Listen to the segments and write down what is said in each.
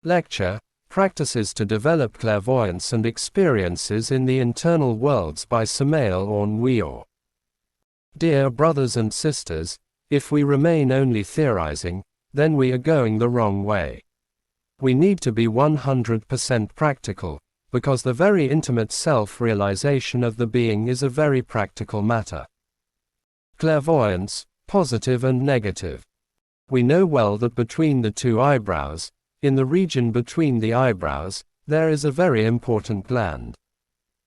Lecture, Practices to Develop Clairvoyance and Experiences in the Internal Worlds by Samael Aun Weor. Dear brothers and sisters, if we remain only theorizing, then we are going the wrong way. We need to be 100% practical, because the very intimate self-realization of the being is a very practical matter. Clairvoyance, positive and negative. We know well that between the two eyebrows, in the region between the eyebrows, there is a very important gland.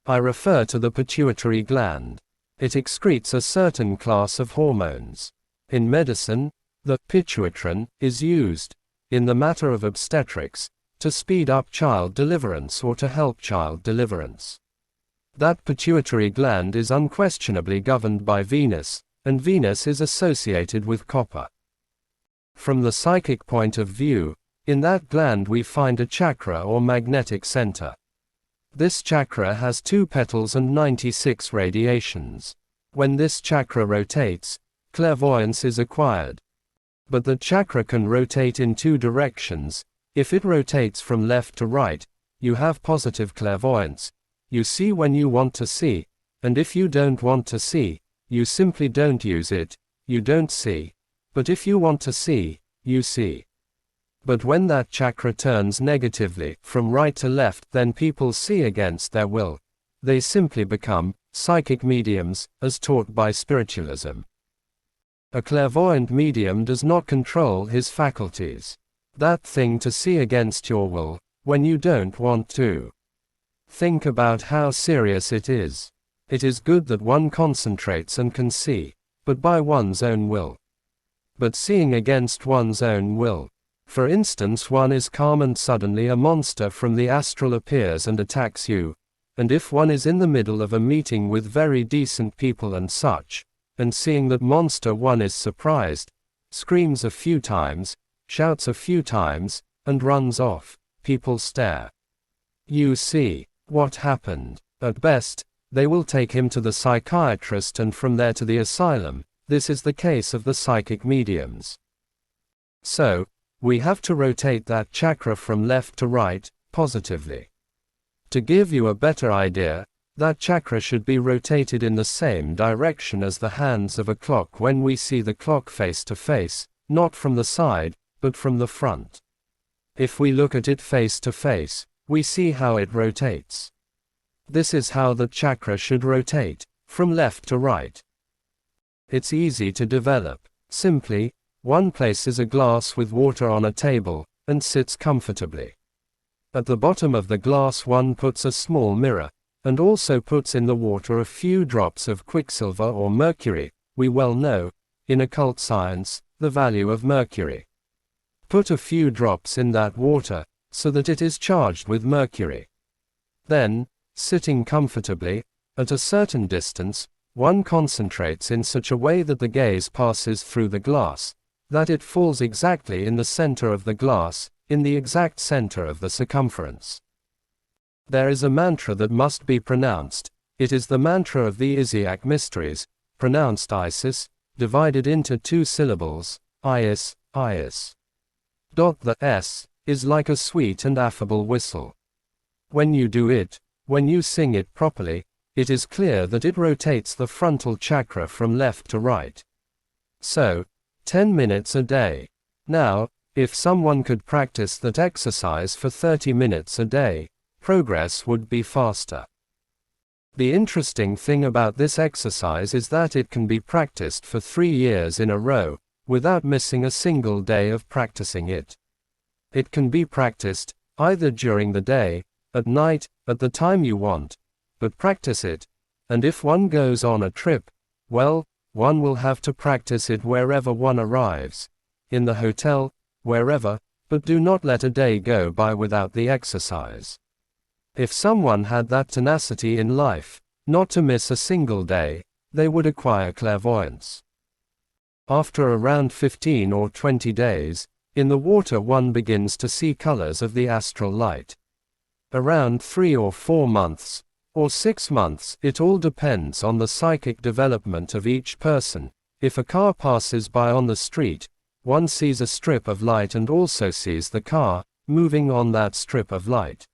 I refer to the pituitary gland. It excretes a certain class of hormones. In medicine, the pituitrin is used, in the matter of obstetrics, to speed up child deliverance or to help child deliverance. That pituitary gland is unquestionably governed by Venus, and Venus is associated with copper. From the psychic point of view, in that gland we find a chakra or magnetic center. This chakra has 2 petals and 96 radiations. When this chakra rotates, clairvoyance is acquired. But the chakra can rotate in 2 directions. If it rotates from left to right, you have positive clairvoyance. You see when you want to see, and if you don't want to see, you simply don't use it, you don't see. But if you want to see, you see. But when that chakra turns negatively, from right to left, then people see against their will. They simply become psychic mediums, as taught by spiritualism. A clairvoyant medium does not control his faculties. That thing to see against your will, when you don't want to. Think about how serious it is. It is good that one concentrates and can see, but by one's own will. But seeing against one's own will. For instance, one is calm and suddenly a monster from the astral appears and attacks you, and if one is in the middle of a meeting with very decent people and such, and seeing that monster, one is surprised, screams a few times, shouts a few times, and runs off. People stare. You see, what happened? At best, they will take him to the psychiatrist and from there to the asylum. This is the case of the psychic mediums. So, we have to rotate that chakra from left to right, positively. To give you a better idea, that chakra should be rotated in the same direction as the hands of a clock when we see the clock face to face, not from the side, but from the front. If we look at it face to face, we see how it rotates. This is how the chakra should rotate, from left to right. It's easy to develop. Simply, one places a glass with water on a table, and sits comfortably. At the bottom of the glass one puts a small mirror, and also puts in the water a few drops of quicksilver or mercury. We well know, in occult science, the value of mercury. Put a few drops in that water, so that it is charged with mercury. Then, sitting comfortably, at a certain distance, one concentrates in such a way that the gaze passes through the glass, that it falls exactly in the center of the glass, in the exact center of the circumference. There is a mantra that must be pronounced. It is the mantra of the Isiac mysteries, pronounced Isis, divided into 2 syllables, Is, Is. The S is like a sweet and affable whistle. When you do it, when you sing it properly, it is clear that it rotates the frontal chakra from left to right. So, 10 minutes a day. Now, if someone could practice that exercise for 30 minutes a day, progress would be faster. The interesting thing about this exercise is that it can be practiced for 3 years in a row, without missing a single day of practicing it. It can be practiced, either during the day, at night, at the time you want, but practice it, and if one goes on a trip, well, one will have to practice it wherever one arrives, in the hotel, wherever, but do not let a day go by without the exercise. If someone had that tenacity in life, not to miss a single day, they would acquire clairvoyance. After around 15 or 20 days, in the water one begins to see colors of the astral light. Around 3 or 4 months, or 6 months, it all depends on the psychic development of each person. If a car passes by on the street, one sees a strip of light and also sees the car, moving on that strip of light.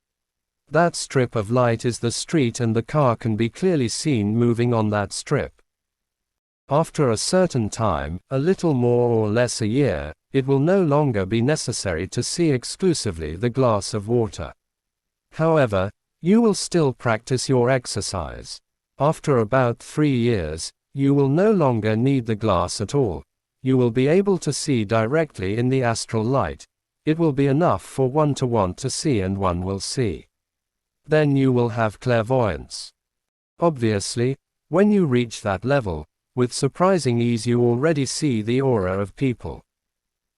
That strip of light is the street, and the car can be clearly seen moving on that strip. After a certain time, a little more or less a year, it will no longer be necessary to see exclusively the glass of water. However, you will still practice your exercise. After about 3 years, you will no longer need the glass at all. You will be able to see directly in the astral light. It will be enough for one to want to see, and one will see. Then you will have clairvoyance. Obviously, when you reach that level, with surprising ease you already see the aura of people.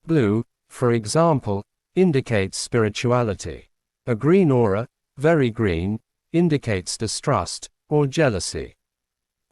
Blue, for example, indicates spirituality. A green aura, very green, indicates distrust, or jealousy.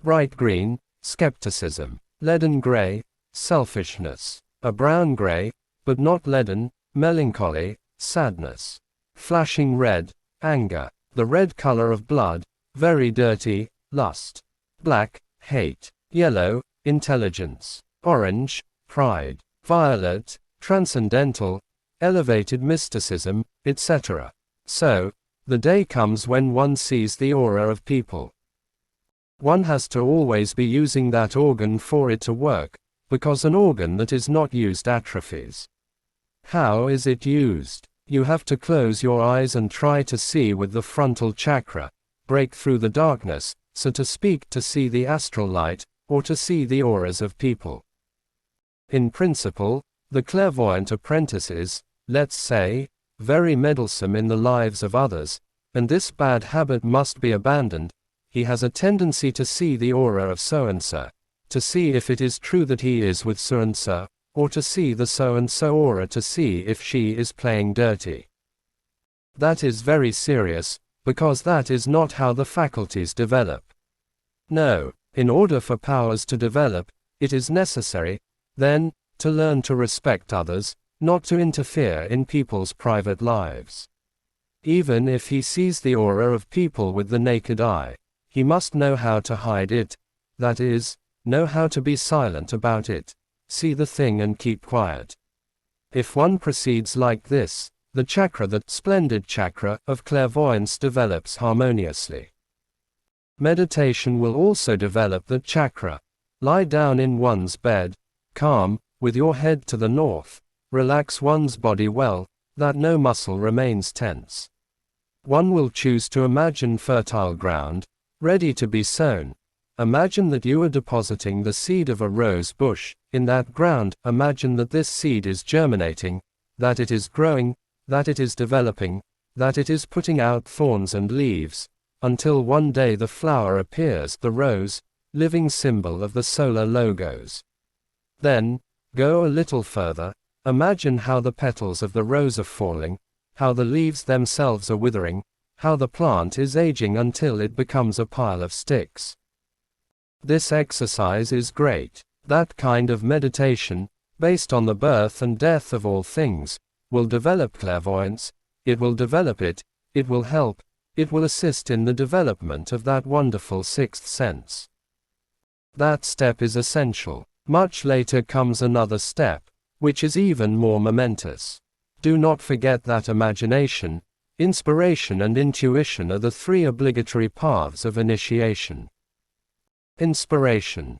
Bright green, skepticism. Leaden gray, selfishness. A brown gray, but not leaden, melancholy, sadness. Flashing red, anger. The red color of blood, very dirty, lust. Black, hate. Yellow, intelligence. Orange, pride. Violet, transcendental, elevated mysticism, etc. So, the day comes when one sees the aura of people. One has to always be using that organ for it to work, because an organ that is not used atrophies. How is it used? You have to close your eyes and try to see with the frontal chakra, break through the darkness, so to speak, to see the astral light, or to see the auras of people. In principle, the clairvoyant apprentice is, let's say, very meddlesome in the lives of others, and this bad habit must be abandoned. He has a tendency to see the aura of so-and-so, to see if it is true that he is with so-and-so, or to see the so-and-so aura to see if she is playing dirty. That is very serious, because that is not how the faculties develop. No, in order for powers to develop, it is necessary, then, to learn to respect others, not to interfere in people's private lives. Even if he sees the aura of people with the naked eye, he must know how to hide it, that is, know how to be silent about it, see the thing and keep quiet. If one proceeds like this, the chakra, the splendid chakra of clairvoyance, develops harmoniously. Meditation will also develop that chakra. Lie down in one's bed, calm, with your head to the north, relax one's body well, that no muscle remains tense. One will choose to imagine fertile ground, ready to be sown. Imagine that you are depositing the seed of a rose bush in that ground. Imagine that this seed is germinating, that it is growing, that it is developing, that it is putting out thorns and leaves, until one day the flower appears, the rose, living symbol of the solar logos. Then, go a little further, imagine how the petals of the rose are falling, how the leaves themselves are withering, how the plant is aging until it becomes a pile of sticks. This exercise is great. That kind of meditation, based on the birth and death of all things, will develop clairvoyance, it will develop it will help, it will assist in the development of that wonderful sixth sense. That step is essential. Much later comes another step, which is even more momentous. Do not forget that imagination, inspiration and intuition are the 3 obligatory paths of initiation. Inspiration.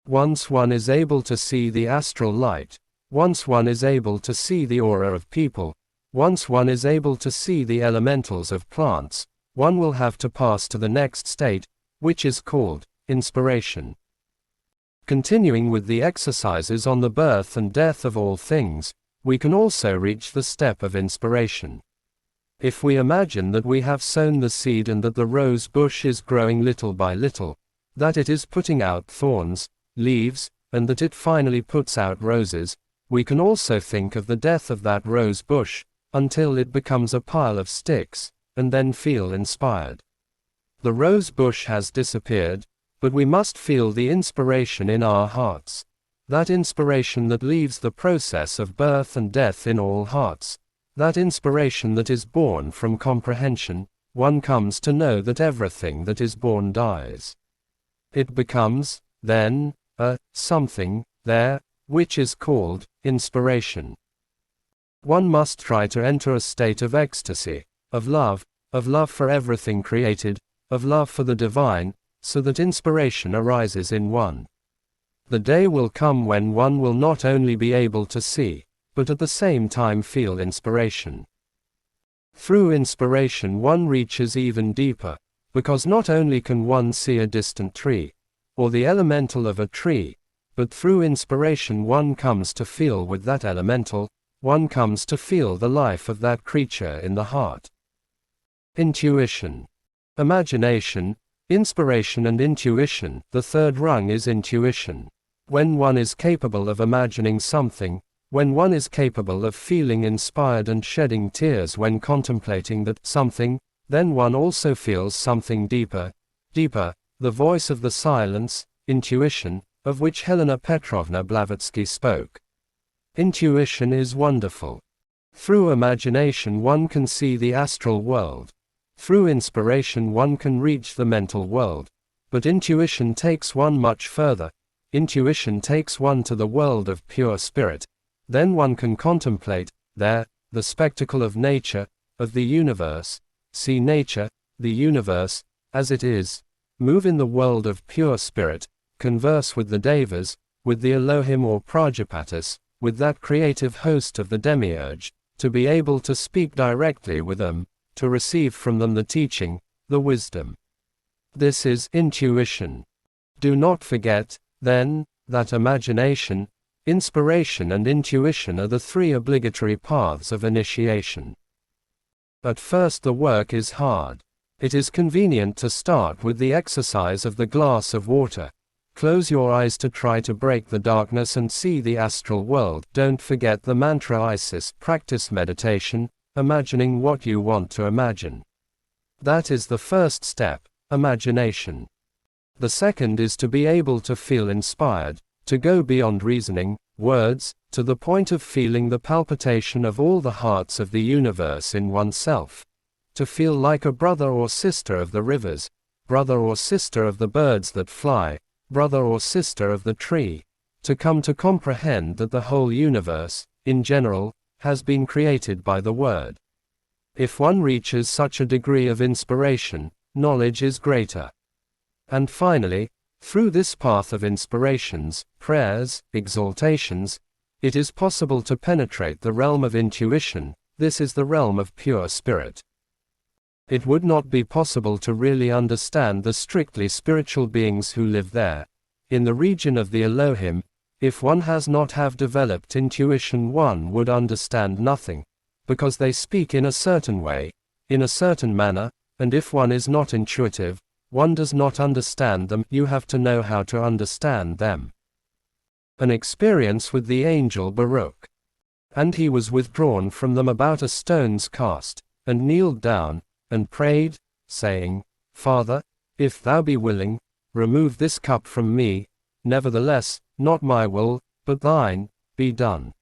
Once one is able to see the astral light, once one is able to see the aura of people, once one is able to see the elementals of plants, one will have to pass to the next state, which is called inspiration. Continuing with the exercises on the birth and death of all things, we can also reach the step of inspiration. If we imagine that we have sown the seed and that the rose bush is growing little by little, that it is putting out thorns, leaves, and that it finally puts out roses, we can also think of the death of that rose bush, until it becomes a pile of sticks, and then feel inspired. The rose bush has disappeared, but we must feel the inspiration in our hearts. That inspiration that leaves the process of birth and death in all hearts. That inspiration that is born from comprehension. One comes to know that everything that is born dies. It becomes, then, a something there, which is called inspiration. One must try to enter a state of ecstasy, of love for everything created, of love for the divine, so that inspiration arises in one. The day will come when one will not only be able to see, but at the same time feel inspiration. Through inspiration one reaches even deeper, because not only can one see a distant tree, or the elemental of a tree, but through inspiration one comes to feel with that elemental, one comes to feel the life of that creature in the heart. Intuition. Imagination, inspiration and intuition. The third rung is intuition. When one is capable of imagining something, when one is capable of feeling inspired and shedding tears when contemplating that something, then one also feels something deeper, the voice of the silence, intuition, of which Helena Petrovna Blavatsky spoke. Intuition is wonderful. Through imagination one can see the astral world. Through inspiration one can reach the mental world. But intuition takes one much further. Intuition takes one to the world of pure spirit. Then one can contemplate, there, the spectacle of nature, of the universe, see nature, the universe, as it is, move in the world of pure spirit, converse with the devas, with the Elohim or Prajapatis, with that creative host of the demiurge, to be able to speak directly with them, to receive from them the teaching, the wisdom. This is intuition. Do not forget, then, that imagination, inspiration and intuition are the three obligatory paths of initiation. At first the work is hard. It is convenient to start with the exercise of the glass of water. Close your eyes to try to break the darkness and see the astral world. Don't forget the mantra Isis. Practice meditation, imagining what you want to imagine. That is the first step, imagination. The second is to be able to feel inspired, to go beyond reasoning, words, to the point of feeling the palpitation of all the hearts of the universe in oneself. To feel like a brother or sister of the rivers, brother or sister of the birds that fly, brother or sister of the tree. To come to comprehend that the whole universe, in general, has been created by the Word. If one reaches such a degree of inspiration, knowledge is greater. And finally, through this path of inspirations, prayers, exaltations, it is possible to penetrate the realm of intuition. This is the realm of pure spirit. It would not be possible to really understand the strictly spiritual beings who live there, in the region of the Elohim. If one has not have developed intuition, one would understand nothing, because they speak in a certain way, in a certain manner, and if one is not intuitive, one does not understand them. You have to know how to understand them. An experience with the angel Baruch. And he was withdrawn from them about a stone's cast, and kneeled down, and prayed, saying, Father, if thou be willing, remove this cup from me, nevertheless, not my will, but thine, be done.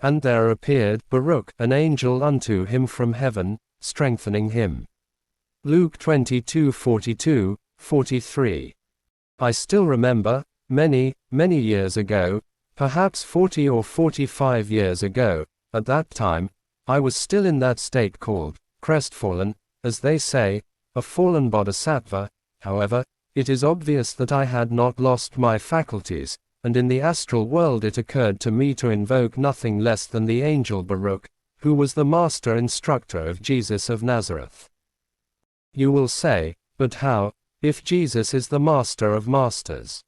And there appeared Baruch, an angel unto him from heaven, strengthening him. Luke 22:42, 43. I still remember, many years ago, perhaps 40 or 45 years ago, at that time, I was still in that state called crestfallen, as they say, a fallen bodhisattva. However, it is obvious that I had not lost my faculties, and in the astral world it occurred to me to invoke nothing less than the angel Baruch, who was the master instructor of Jesus of Nazareth. You will say, but how, if Jesus is the master of masters?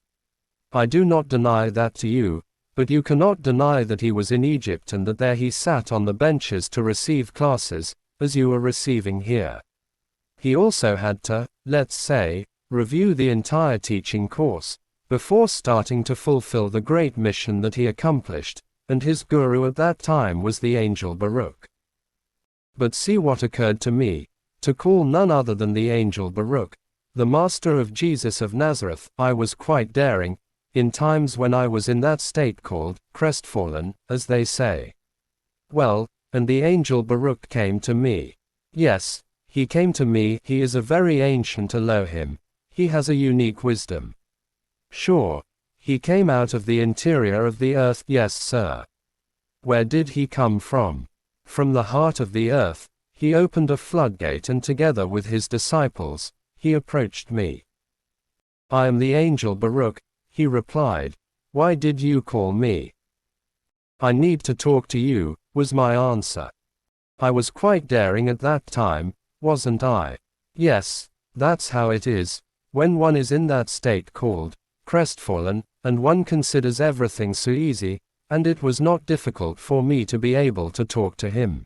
I do not deny that to you, but you cannot deny that he was in Egypt and that there he sat on the benches to receive classes, as you are receiving here. He also had to, let's say, review the entire teaching course, before starting to fulfill the great mission that he accomplished, and his guru at that time was the angel Baruch. But see what occurred to me, to call none other than the angel Baruch, the master of Jesus of Nazareth. I was quite daring, in times when I was in that state called crestfallen, as they say. Well, and the angel Baruch came to me. Yes, he came to me. He is a very ancient Elohim. He has a unique wisdom. Sure, he came out of the interior of the earth. Yes, sir. Where did he come from? From the heart of the earth. He opened a floodgate and together with his disciples, he approached me. I am the angel Baruch, he replied. Why did you call me? I need to talk to you, was my answer. I was quite daring at that time, wasn't I? Yes, that's how it is, when one is in that state called crestfallen, and one considers everything so easy, and it was not difficult for me to be able to talk to him.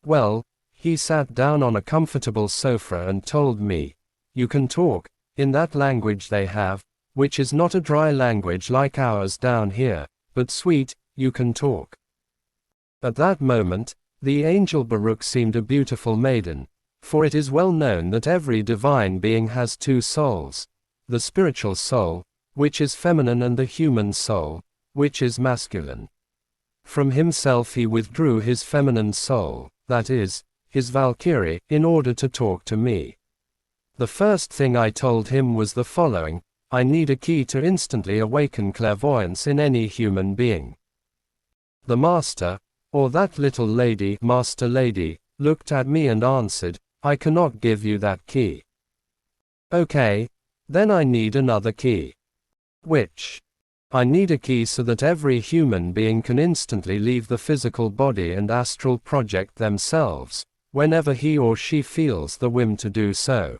Well, he sat down on a comfortable sofa and told me, you can talk, in that language they have, which is not a dry language like ours down here, but sweet, you can talk. At that moment, the angel Baruch seemed a beautiful maiden, for it is well known that every divine being has two souls, the spiritual soul, which is feminine, and the human soul, which is masculine. From himself he withdrew his feminine soul, that is, his Valkyrie, in order to talk to me. The first thing I told him was the following: I need a key to instantly awaken clairvoyance in any human being. The master, or that little lady, master lady, looked at me and answered, I cannot give you that key. Okay, then I need another key. Which? I need a key so that every human being can instantly leave the physical body and astral project themselves, whenever he or she feels the whim to do so.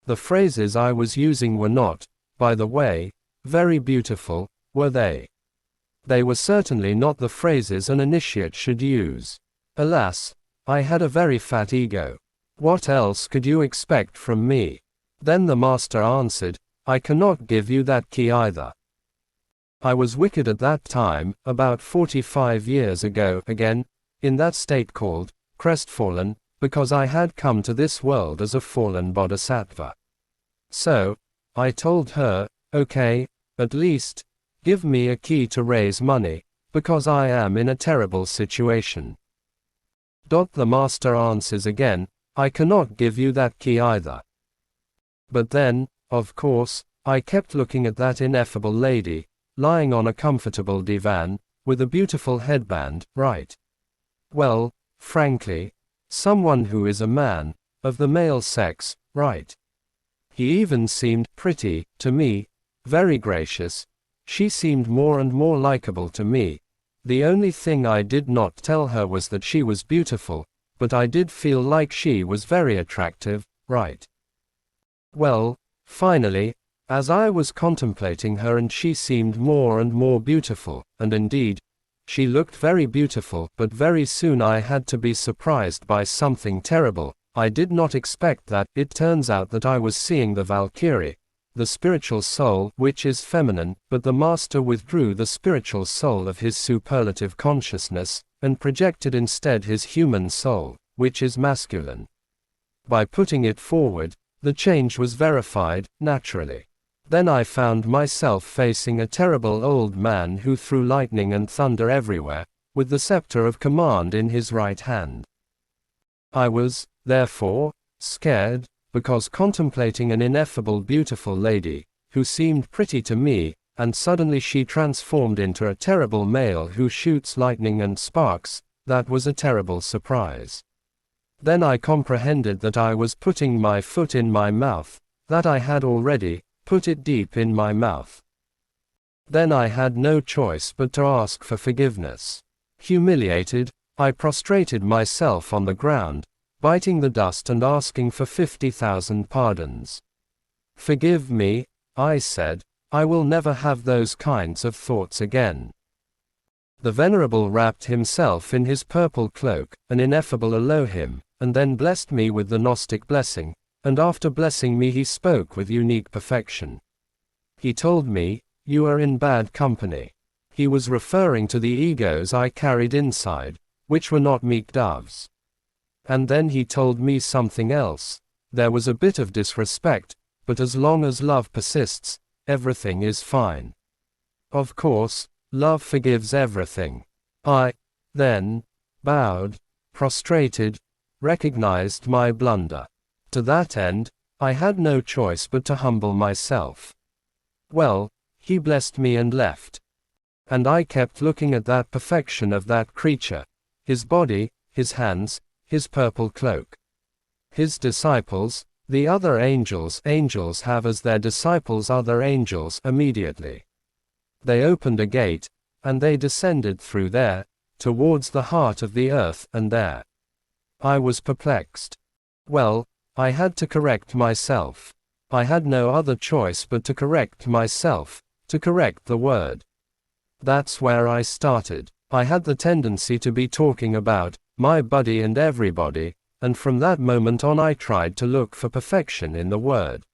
The phrases I was using were not, by the way, very beautiful, were they? They were certainly not the phrases an initiate should use. Alas, I had a very fat ego. What else could you expect from me? Then the master answered, I cannot give you that key either. I was wicked at that time, about 45 years ago, again, in that state called crestfallen, because I had come to this world as a fallen bodhisattva. So, I told her, okay, at least, give me a key to raise money, because I am in a terrible situation. The master answers again, I cannot give you that key either. But then, of course, I kept looking at that ineffable lady, lying on a comfortable divan, with a beautiful headband, right? Well, frankly, someone who is a man, of the male sex, right? He even seemed pretty, to me, very gracious. She seemed more and more likable to me. The only thing I did not tell her was that she was beautiful, but I did feel like she was very attractive, right? Well, finally, as I was contemplating her and she seemed more and more beautiful, and indeed, she looked very beautiful, but very soon I had to be surprised by something terrible. I did not expect that. It turns out that I was seeing the Valkyrie, the spiritual soul, which is feminine, but the master withdrew the spiritual soul of his superlative consciousness, and projected instead his human soul, which is masculine. By putting it forward, the change was verified, naturally. Then I found myself facing a terrible old man who threw lightning and thunder everywhere, with the scepter of command in his right hand. I was, therefore, scared, because contemplating an ineffable beautiful lady, who seemed pretty to me, and suddenly she transformed into a terrible male who shoots lightning and sparks, that was a terrible surprise. Then I comprehended that I was putting my foot in my mouth, that I had already put it deep in my mouth. Then I had no choice but to ask for forgiveness. Humiliated, I prostrated myself on the ground, biting the dust and asking for 50,000 pardons. Forgive me, I said, I will never have those kinds of thoughts again. The Venerable wrapped himself in his purple cloak, an ineffable Elohim, and then blessed me with the Gnostic blessing, and after blessing me he spoke with unique perfection. He told me, you are in bad company. He was referring to the egos I carried inside, which were not meek doves. And then he told me something else. There was a bit of disrespect, but as long as love persists, everything is fine. Of course, love forgives everything. I, then, bowed, prostrated, recognized my blunder. To that end, I had no choice but to humble myself. Well, he blessed me and left. And I kept looking at that perfection of that creature. His body, his hands, his purple cloak. His disciples, the other angels have as their disciples other angels immediately. They opened a gate, and they descended through there, towards the heart of the earth, and there. I was perplexed. Well, I had to correct myself. I had no other choice but to correct myself, to correct the word. That's where I started. I had the tendency to be talking about my body and everybody, and from that moment on I tried to look for perfection in the word.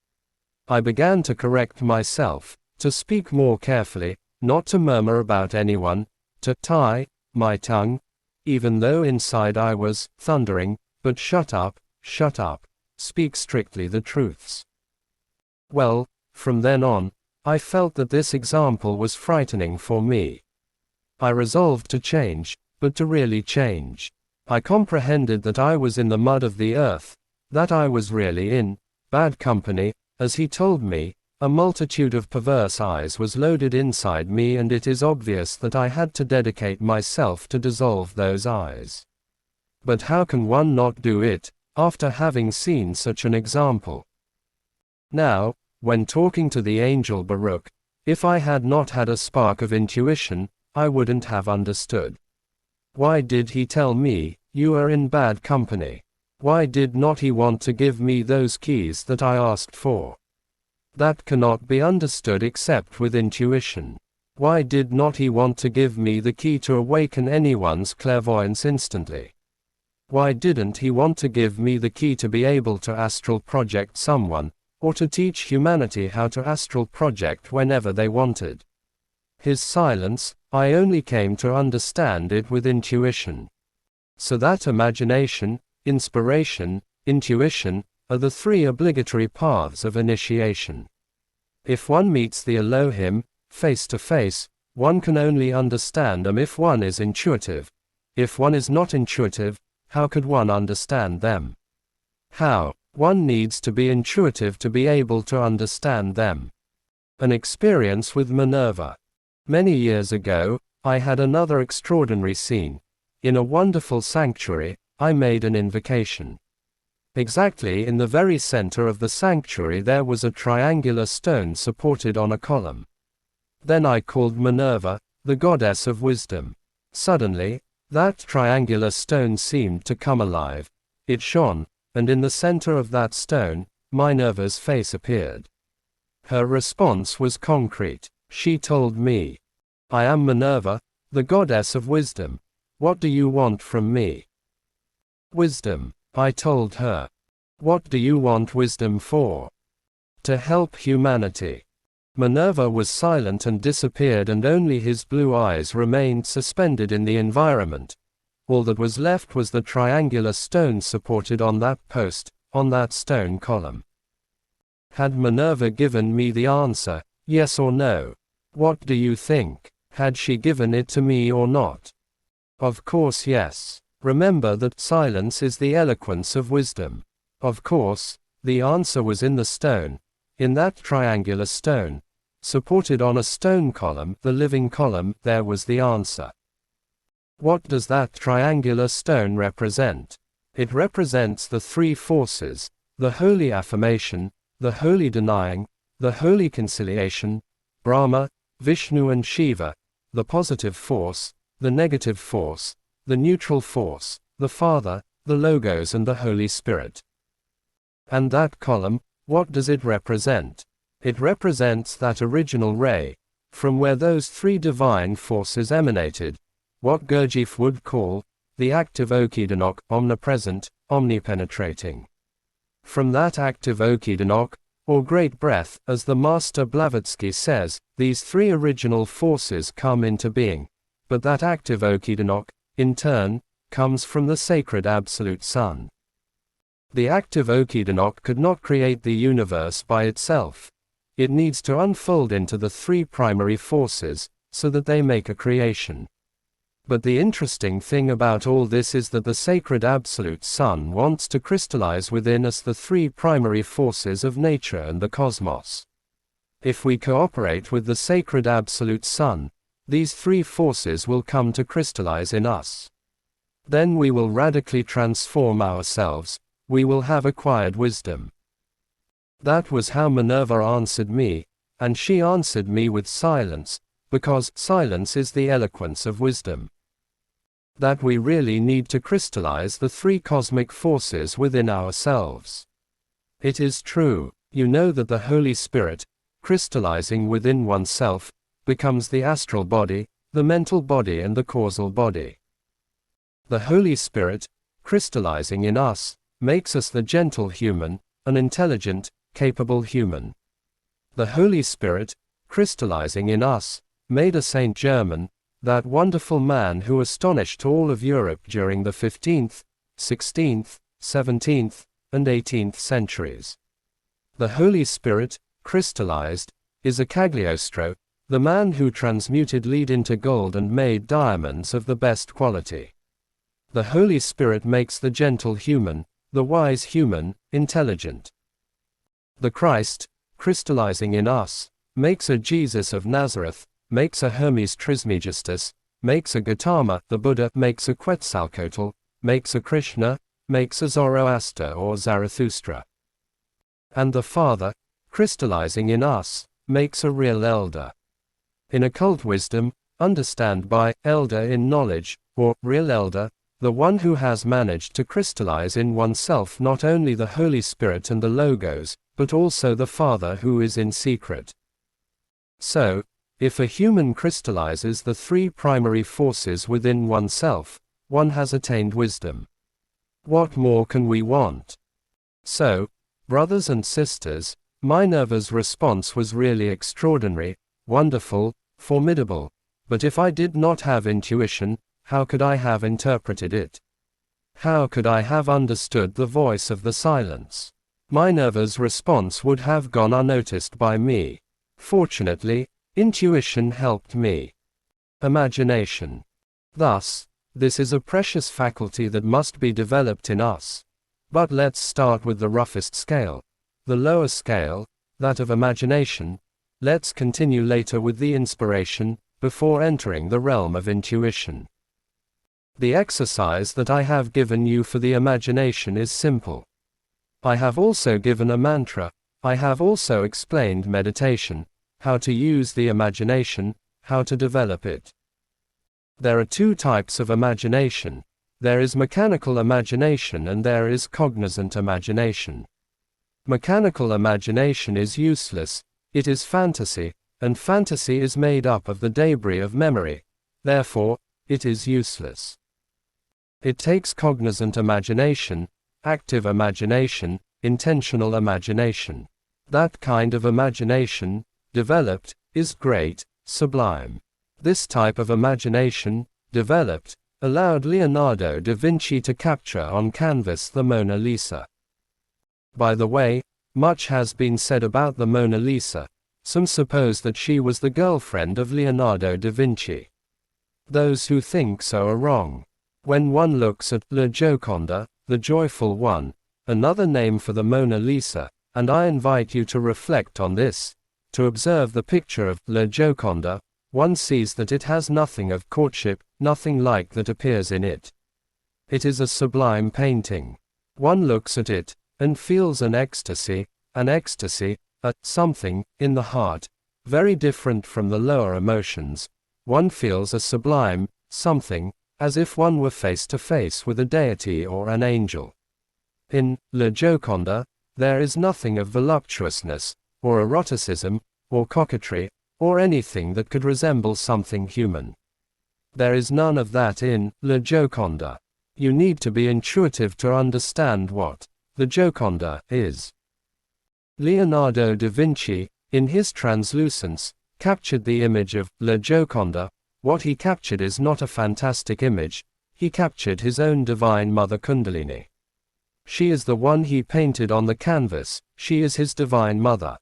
I began to correct myself, to speak more carefully, not to murmur about anyone, to tie my tongue, even though inside I was thundering, but shut up, speak strictly the truths. Well, from then on, I felt that this example was frightening for me. I resolved to change, but to really change. I comprehended that I was in the mud of the earth, that I was really in bad company, as he told me. A multitude of perverse eyes was loaded inside me, and it is obvious that I had to dedicate myself to dissolve those eyes. But how can one not do it, after having seen such an example? Now, when talking to the angel Baruch, if I had not had a spark of intuition, I wouldn't have understood. Why did he tell me, "You are in bad company"? Why did not he want to give me those keys that I asked for? That cannot be understood except with intuition. Why did not he want to give me the key to awaken anyone's clairvoyance instantly? Why didn't he want to give me the key to be able to astral project someone, or to teach humanity how to astral project whenever they wanted? His silence, I only came to understand it with intuition. So that imagination, inspiration, intuition, are the three obligatory paths of initiation. If one meets the Elohim, face to face, one can only understand them if one is intuitive. If one is not intuitive, how could one understand them? How? One needs to be intuitive to be able to understand them. An experience with Minerva. Many years ago, I had another extraordinary scene. In a wonderful sanctuary, I made an invocation. Exactly in the very center of the sanctuary there was a triangular stone supported on a column. Then I called Minerva, the goddess of wisdom. Suddenly, that triangular stone seemed to come alive. It shone, and in the center of that stone, Minerva's face appeared. Her response was concrete. She told me, "I am Minerva, the goddess of wisdom. What do you want from me?" "Wisdom," I told her. "What do you want wisdom for?" "To help humanity." Minerva was silent and disappeared, and only his blue eyes remained suspended in the environment. All that was left was the triangular stone supported on that post, on that stone column. Had Minerva given me the answer, yes or no? What do you think? Had she given it to me or not? Of course yes. Remember that silence is the eloquence of wisdom. Of course, the answer was in the stone, in that triangular stone, supported on a stone column, the living column, there was the answer. What does that triangular stone represent? It represents the three forces, the holy affirmation, the holy denying, the holy conciliation, Brahma, Vishnu and Shiva, the positive force, the negative force, the neutral force, the Father, the Logos and the Holy Spirit. And that column, what does it represent? It represents that original ray, from where those three divine forces emanated, what Gurdjieff would call, the active Okidanok, omnipresent, omnipenetrating. From that active Okidanok, or great breath, as the Master Blavatsky says, these three original forces come into being, but that active Okidanok, in turn, comes from the sacred Absolute Sun. The active Okidanok could not create the universe by itself. It needs to unfold into the three primary forces, so that they make a creation. But the interesting thing about all this is that the sacred Absolute Sun wants to crystallize within us the three primary forces of nature and the cosmos. If we cooperate with the sacred Absolute Sun, these three forces will come to crystallize in us. Then we will radically transform ourselves, we will have acquired wisdom. That was how Minerva answered me, and she answered me with silence, because silence is the eloquence of wisdom. That we really need to crystallize the three cosmic forces within ourselves. It is true, you know that the Holy Spirit, crystallizing within oneself, becomes the astral body, the mental body and the causal body. The Holy Spirit, crystallizing in us, makes us the gentle human, an intelligent, capable human. The Holy Spirit, crystallizing in us, made a Saint German, that wonderful man who astonished all of Europe during the 15th, 16th, 17th, and 18th centuries. The Holy Spirit, crystallized, is a Cagliostro, the man who transmuted lead into gold and made diamonds of the best quality. The Holy Spirit makes the gentle human, the wise human, intelligent. The Christ, crystallizing in us, makes a Jesus of Nazareth, makes a Hermes Trismegistus, makes a Gautama, the Buddha, makes a Quetzalcoatl, makes a Krishna, makes a Zoroaster or Zarathustra. And the Father, crystallizing in us, makes a real elder. In occult wisdom, understand by elder in knowledge, or real elder, the one who has managed to crystallize in oneself not only the Holy Spirit and the Logos, but also the Father who is in secret. So, if a human crystallizes the three primary forces within oneself, one has attained wisdom. What more can we want? So, brothers and sisters, Minerva's response was really extraordinary, wonderful, formidable, but if I did not have intuition, how could I have interpreted it? How could I have understood the voice of the silence? Minerva's response would have gone unnoticed by me. Fortunately, intuition helped me. Imagination. Thus, this is a precious faculty that must be developed in us. But let's start with the roughest scale, the lower scale, that of imagination. Let's continue later with the inspiration, before entering the realm of intuition. The exercise that I have given you for the imagination is simple. I have also given a mantra, I have also explained meditation, how to use the imagination, how to develop it. There are two types of imagination. There is mechanical imagination and there is cognizant imagination. Mechanical imagination is useless, it is fantasy, and fantasy is made up of the debris of memory, therefore, it is useless. It takes cognizant imagination, active imagination, intentional imagination. That kind of imagination, developed, is great, sublime. This type of imagination, developed, allowed Leonardo da Vinci to capture on canvas the Mona Lisa. By the way, much has been said about the Mona Lisa. Some suppose that she was the girlfriend of Leonardo da Vinci. Those who think so are wrong. When one looks at La Gioconda, the joyful one, another name for the Mona Lisa, and I invite you to reflect on this, to observe the picture of La Gioconda, one sees that it has nothing of courtship, nothing like that appears in it. It is a sublime painting. One looks at it, and feels an ecstasy, a something, in the heart, very different from the lower emotions. One feels a sublime something, as if one were face to face with a deity or an angel. In La Gioconda, there is nothing of voluptuousness, or eroticism, or coquetry, or anything that could resemble something human. There is none of that in La Gioconda. You need to be intuitive to understand what the Gioconda is. Leonardo da Vinci, in his Translucence, captured the image of La Gioconda. What he captured is not a fantastic image, he captured his own Divine Mother Kundalini. She is the one he painted on the canvas, she is his Divine Mother.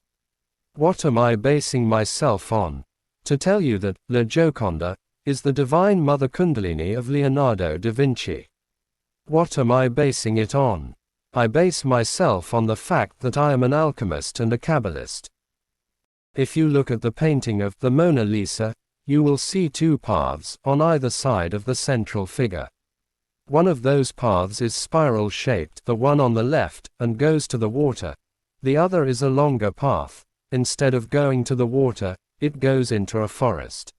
What am I basing myself on? To tell you that La Gioconda is the Divine Mother Kundalini of Leonardo da Vinci. What am I basing it on? I base myself on the fact that I am an alchemist and a Kabbalist. If you look at the painting of the Mona Lisa, you will see two paths on either side of the central figure. One of those paths is spiral-shaped, the one on the left, and goes to the water. The other is a longer path. Instead of going to the water, it goes into a forest.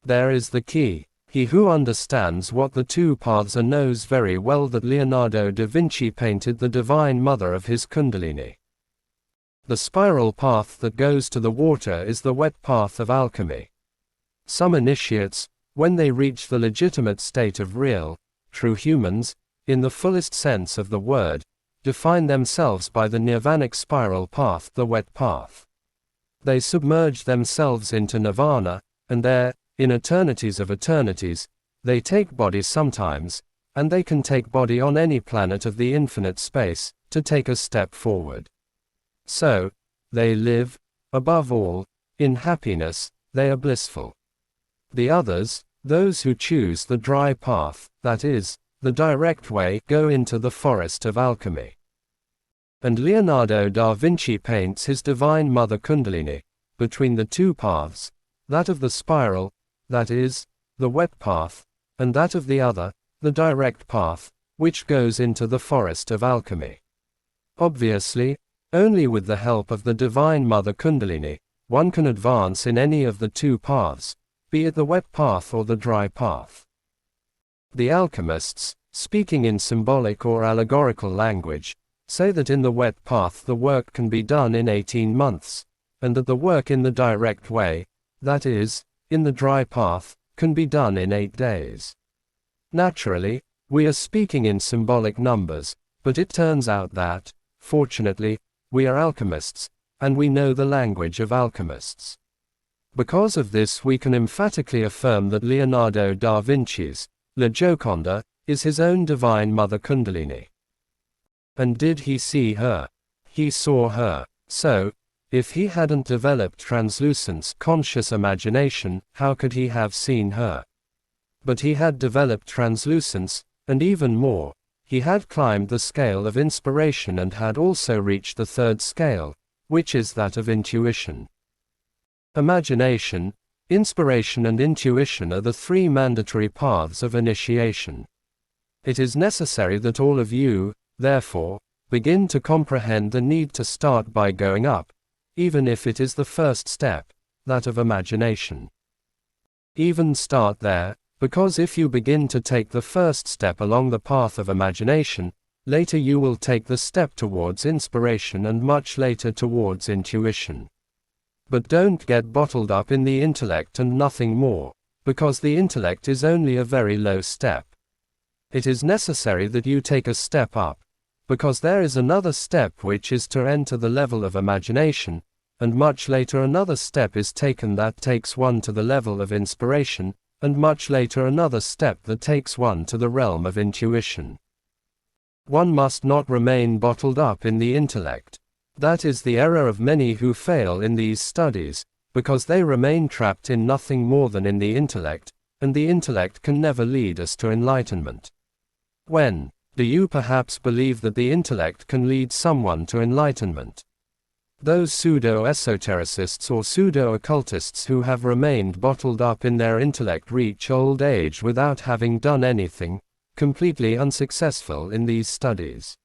There is the key. He who understands what the two paths are knows very well that Leonardo da Vinci painted the Divine Mother of his Kundalini. The spiral path that goes to the water is the wet path of alchemy. Some initiates, when they reach the legitimate state of real, true humans, in the fullest sense of the word, define themselves by the nirvanic spiral path, the wet path. They submerge themselves into nirvana, and there, in eternities of eternities, they take body sometimes, and they can take body on any planet of the infinite space, to take a step forward. So, they live, above all, in happiness, they are blissful. The others, those who choose the dry path, that is, the direct way, go into the forest of alchemy. And Leonardo da Vinci paints his Divine Mother Kundalini, between the two paths, that of the spiral, that is, the wet path, and that of the other, the direct path, which goes into the forest of alchemy. Obviously, only with the help of the Divine Mother Kundalini, one can advance in any of the two paths, be it the wet path or the dry path. The alchemists, speaking in symbolic or allegorical language, say that in the wet path the work can be done in 18 months, and that the work in the direct way, that is, in the dry path, can be done in 8 days. Naturally, we are speaking in symbolic numbers, but it turns out that, fortunately, we are alchemists, and we know the language of alchemists. Because of this we can emphatically affirm that Leonardo da Vinci's La Gioconda is his own Divine Mother Kundalini. And did he see her? He saw her. So, if he hadn't developed translucence, conscious imagination, how could he have seen her? But he had developed translucence, and even more, he had climbed the scale of inspiration and had also reached the third scale, which is that of intuition. Imagination, inspiration and intuition are the three mandatory paths of initiation. It is necessary that all of you, therefore, begin to comprehend the need to start by going up, even if it is the first step, that of imagination. Even start there, because if you begin to take the first step along the path of imagination, later you will take the step towards inspiration and much later towards intuition. But don't get bottled up in the intellect and nothing more, because the intellect is only a very low step. It is necessary that you take a step up, because there is another step which is to enter the level of imagination, and much later another step is taken that takes one to the level of inspiration, and much later another step that takes one to the realm of intuition. One must not remain bottled up in the intellect. That is the error of many who fail in these studies, because they remain trapped in nothing more than in the intellect, and the intellect can never lead us to enlightenment. When do you perhaps believe that the intellect can lead someone to enlightenment? Those pseudo-esotericists or pseudo-occultists who have remained bottled up in their intellect reach old age without having done anything, completely unsuccessful in these studies.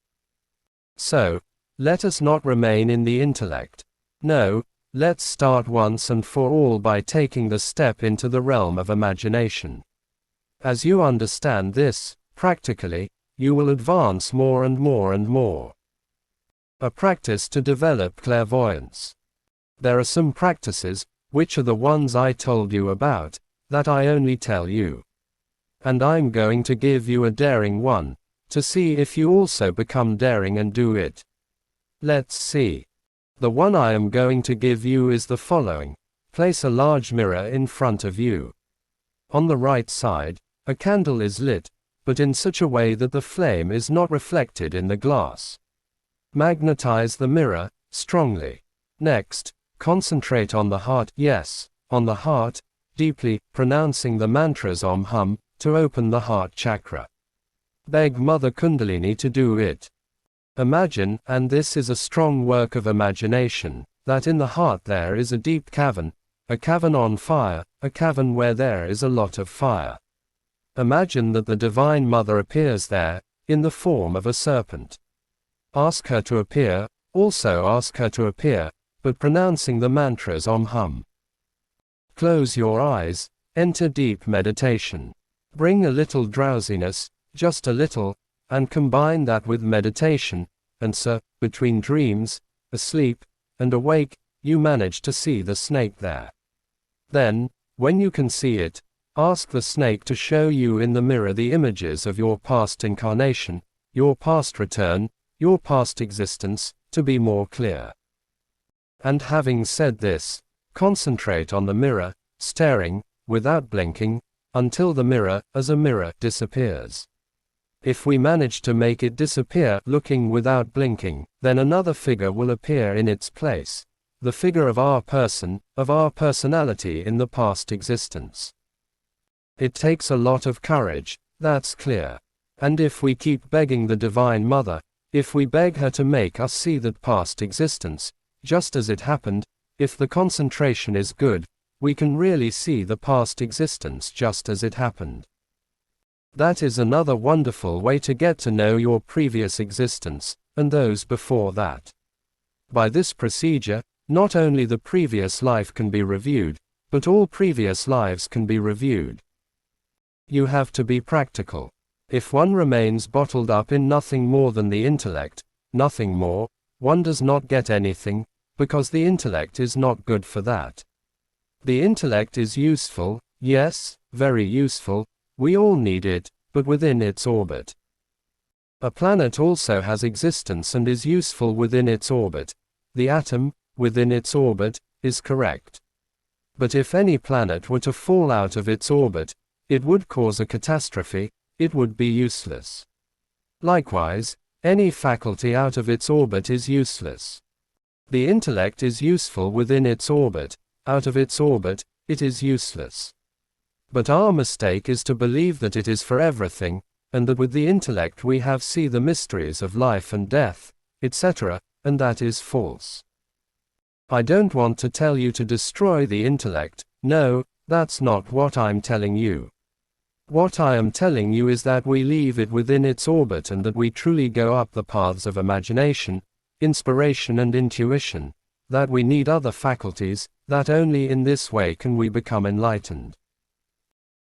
So, let us not remain in the intellect. No, let's start once and for all by taking the step into the realm of imagination. As you understand this, practically, you will advance more and more and more. A practice to develop clairvoyance. There are some practices, which are the ones I told you about, that I only tell you. And I'm going to give you a daring one, to see if you also become daring and do it. Let's see. The one I am going to give you is the following. Place a large mirror in front of you. On the right side, a candle is lit, but in such a way that the flame is not reflected in the glass. Magnetize the mirror, strongly. Next, concentrate on the heart, yes, on the heart, deeply, pronouncing the mantras Om Hum, to open the heart chakra. Beg Mother Kundalini to do it. Imagine, and this is a strong work of imagination, that in the heart there is a deep cavern, a cavern on fire, a cavern where there is a lot of fire. Imagine that the Divine Mother appears there, in the form of a serpent. Ask her to appear, also ask her to appear, but pronouncing the mantras Om-Hum. Close your eyes, enter deep meditation. Bring a little drowsiness, just a little, and combine that with meditation, and so, between dreams, asleep, and awake, you manage to see the snake there. Then, when you can see it, ask the snake to show you in the mirror the images of your past incarnation, your past return, your past existence, to be more clear. And having said this, concentrate on the mirror, staring, without blinking, until the mirror, as a mirror, disappears. If we manage to make it disappear looking without blinking, then another figure will appear in its place, the figure of our person, of our personality in the past existence. It takes a lot of courage, that's clear. And if we keep begging the Divine Mother, if we beg her to make us see that past existence, just as it happened, if the concentration is good, we can really see the past existence just as it happened. That is another wonderful way to get to know your previous existence, and those before that. By this procedure, not only the previous life can be reviewed, but all previous lives can be reviewed. You have to be practical. If one remains bottled up in nothing more than the intellect, nothing more, one does not get anything, because the intellect is not good for that. The intellect is useful, yes, very useful, we all need it, but within its orbit. A planet also has existence and is useful within its orbit. The atom, within its orbit, is correct. But if any planet were to fall out of its orbit, it would cause a catastrophe, it would be useless. Likewise, any faculty out of its orbit is useless. The intellect is useful within its orbit, out of its orbit, it is useless. But our mistake is to believe that it is for everything, and that with the intellect we have see the mysteries of life and death, etc., and that is false. I don't want to tell you to destroy the intellect, no, that's not what I'm telling you. What I am telling you is that we leave it within its orbit and that we truly go up the paths of imagination, inspiration and intuition, that we need other faculties, that only in this way can we become enlightened.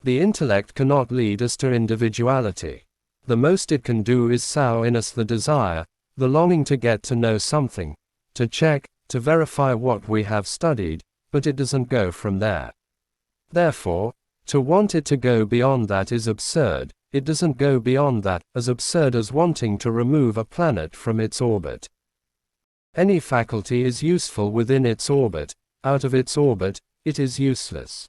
The intellect cannot lead us to individuality. The most it can do is sow in us the desire, the longing to get to know something, to check, to verify what we have studied, but it doesn't go from there. Therefore, to want it to go beyond that is absurd, it doesn't go beyond that, as absurd as wanting to remove a planet from its orbit. Any faculty is useful within its orbit, out of its orbit, it is useless.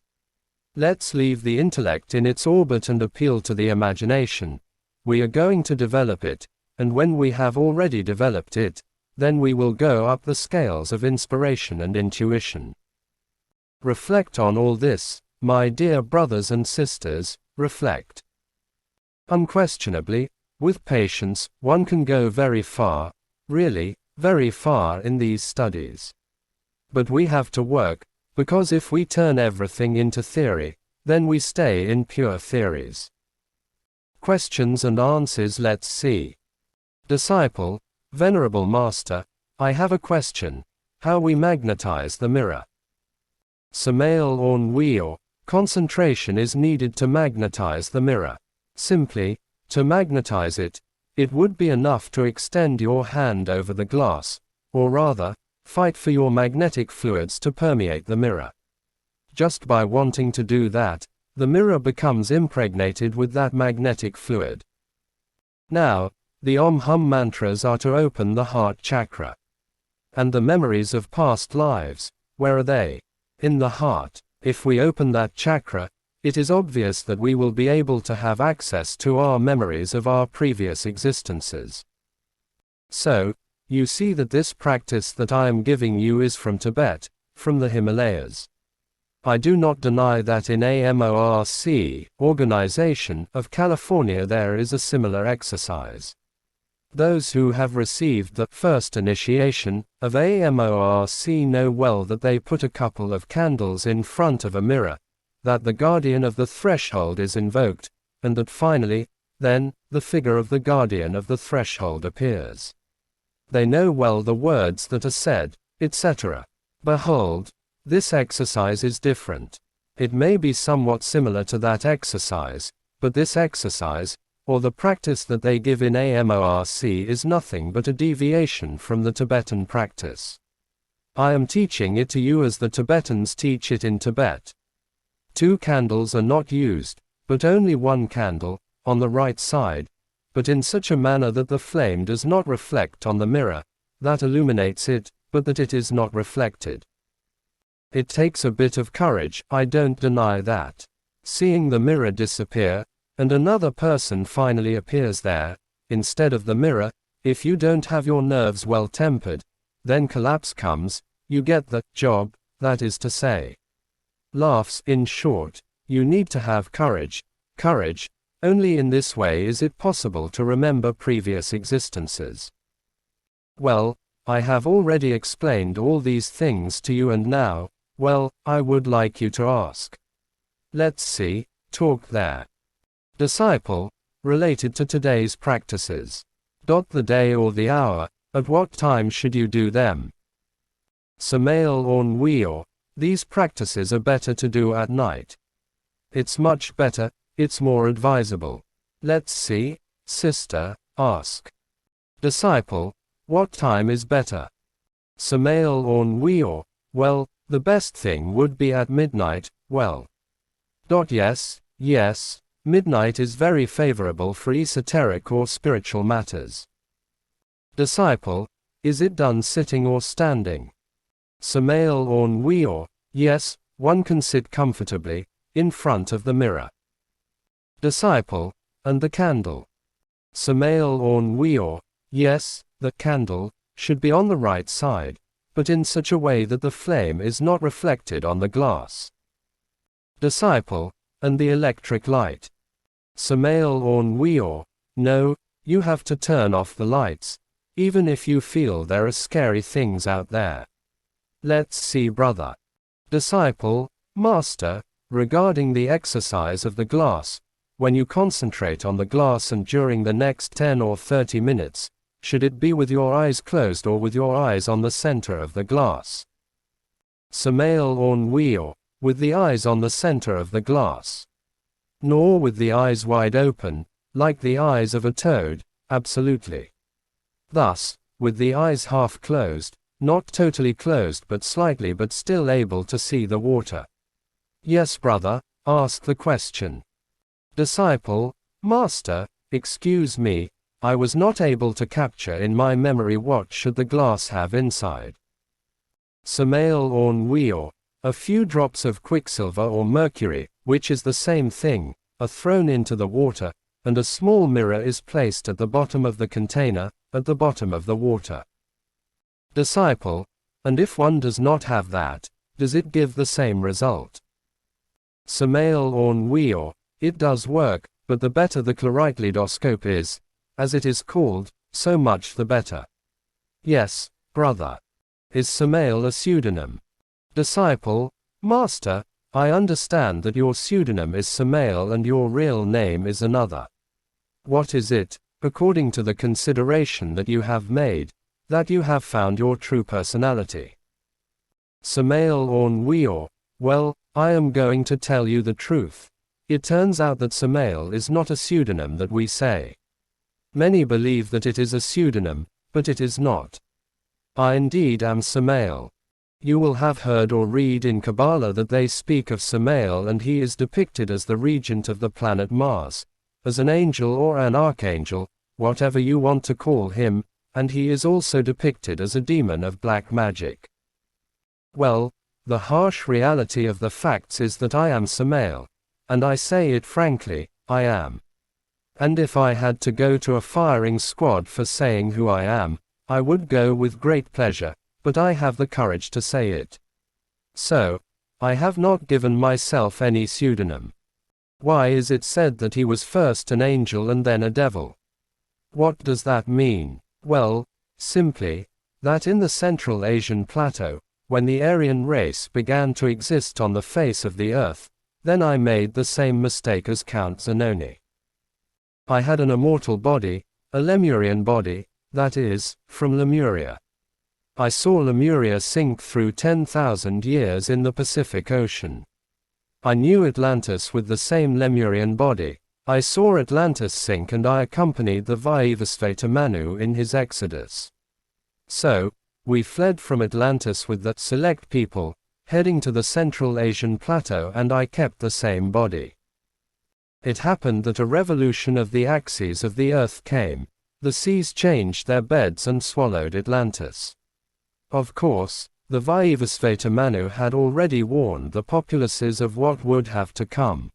Let's leave the intellect in its orbit and appeal to the imagination. We are going to develop it, and when we have already developed it, then we will go up the scales of inspiration and intuition. Reflect on all this, my dear brothers and sisters, reflect. Unquestionably, with patience, one can go very far, really, very far in these studies. But we have to work, because if we turn everything into theory, then we stay in pure theories. Questions and answers. Let's see. Disciple, Venerable Master, I have a question. How we magnetize the mirror? Samael Aun Weor, concentration is needed to magnetize the mirror. Simply, to magnetize it, it would be enough to extend your hand over the glass, or rather, fight for your magnetic fluids to permeate the mirror. Just by wanting to do that, the mirror becomes impregnated with that magnetic fluid. Now, the Om-Hum mantras are to open the heart chakra. And the memories of past lives, where are they? In the heart. If we open that chakra, it is obvious that we will be able to have access to our memories of our previous existences. So, you see that this practice that I am giving you is from Tibet, from the Himalayas. I do not deny that in AMORC, organization, of California there is a similar exercise. Those who have received the first initiation of AMORC know well that they put a couple of candles in front of a mirror, that the guardian of the threshold is invoked, and that finally, then, the figure of the guardian of the threshold appears. They know well the words that are said, etc. Behold, this exercise is different. It may be somewhat similar to that exercise, but this exercise, or the practice that they give in AMORC, is nothing but a deviation from the Tibetan practice. I am teaching it to you as the Tibetans teach it in Tibet. 2 candles are not used, but only 1 candle, on the right side, but in such a manner that the flame does not reflect on the mirror, that illuminates it, but that it is not reflected. It takes a bit of courage, I don't deny that. Seeing the mirror disappear, and another person finally appears there, instead of the mirror, if you don't have your nerves well tempered, then collapse comes, you get the job, that is to say. Laughs, in short, you need to have courage, only in this way is it possible to remember previous existences. Well, I have already explained all these things to you and now, well, I would like you to ask. Let's see, talk there. Disciple, related to today's practices. The day or the hour, at what time should you do them? Samael Aun Weor, these practices are better to do at night. It's much better, it's more advisable. Let's see, sister, ask. Disciple, what time is better? Samael Aun Weor, well, the best thing would be at midnight, well. Yes, midnight is very favorable for esoteric or spiritual matters. Disciple, is it done sitting or standing? Samael Aun Weor, yes, one can sit comfortably, in front of the mirror. Disciple, and the candle? Samael Aun Weor, yes, the candle should be on the right side, but in such a way that the flame is not reflected on the glass. Disciple, and the electric light? Samael Aun Weor, no, you have to turn off the lights, even if you feel there are scary things out there. Let's see, brother. Disciple, master, regarding the exercise of the glass, when you concentrate on the glass and during the next 10 or 30 minutes, should it be with your eyes closed or with your eyes on the center of the glass? Samael Aun Weor, with the eyes on the center of the glass. Nor with the eyes wide open, like the eyes of a toad, absolutely. Thus, with the eyes half closed, not totally closed but slightly but still able to see the water. Yes, brother, ask the question. Disciple, master, excuse me, I was not able to capture in my memory what should the glass have inside. Samael Aun Weor, a few drops of quicksilver or mercury, which is the same thing, are thrown into the water, and a small mirror is placed at the bottom of the container, at the bottom of the water. Disciple, and if one does not have that, does it give the same result? Samael Aun Weor, it does work, but the better the kaleidoscope is, as it is called, so much the better. Yes, brother. Is Samael a pseudonym? Disciple, master, I understand that your pseudonym is Samael and your real name is another. What is it, according to the consideration that you have made, that you have found your true personality? Samael Aun Weor, well, I am going to tell you the truth. It turns out that Samael is not a pseudonym that we say. Many believe that it is a pseudonym, but it is not. I indeed am Samael. You will have heard or read in Kabbalah that they speak of Samael and he is depicted as the regent of the planet Mars, as an angel or an archangel, whatever you want to call him, and he is also depicted as a demon of black magic. Well, the harsh reality of the facts is that I am Samael, and I say it frankly, I am. And if I had to go to a firing squad for saying who I am, I would go with great pleasure, but I have the courage to say it. So, I have not given myself any pseudonym. Why is it said that he was first an angel and then a devil? What does that mean? Well, simply, that in the Central Asian plateau, when the Aryan race began to exist on the face of the earth, then I made the same mistake as Count Zanoni. I had an immortal body, a Lemurian body, that is, from Lemuria. I saw Lemuria sink through 10,000 years in the Pacific Ocean. I knew Atlantis with the same Lemurian body. I saw Atlantis sink and I accompanied the Vayivasvata Manu in his exodus. So, we fled from Atlantis with that select people, heading to the Central Asian plateau, and I kept the same body. It happened that a revolution of the axes of the earth came. The seas changed their beds and swallowed Atlantis. Of course, the Vayivasvata Manu had already warned the populaces of what would have to come.